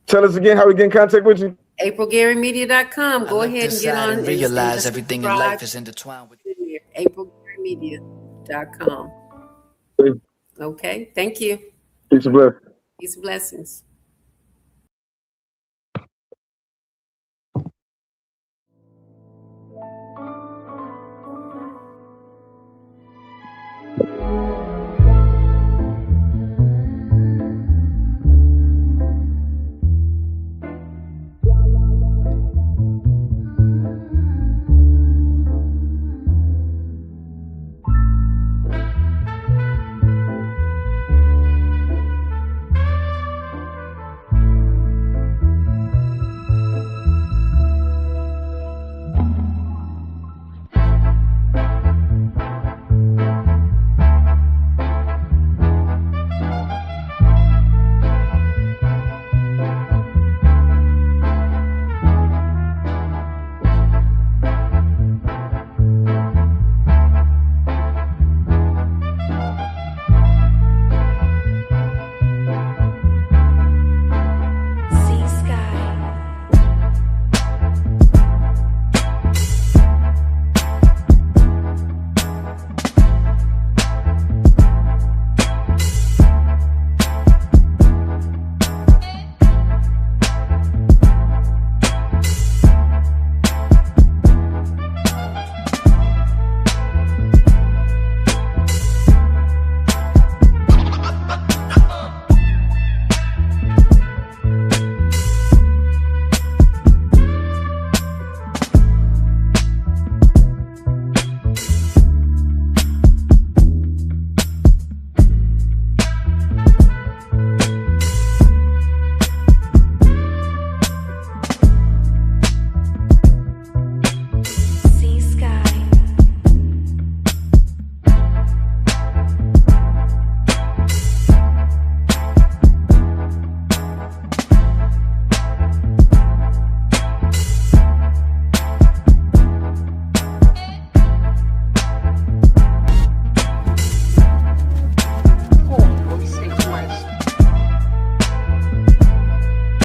Tell us again how we get in contact with you. AprilGaryMedia.com. Go ahead and get on and realize everything in life is intertwined with AprilGaryMedia.com. Okay. Thank you. Peace and blessings. Peace and blessings.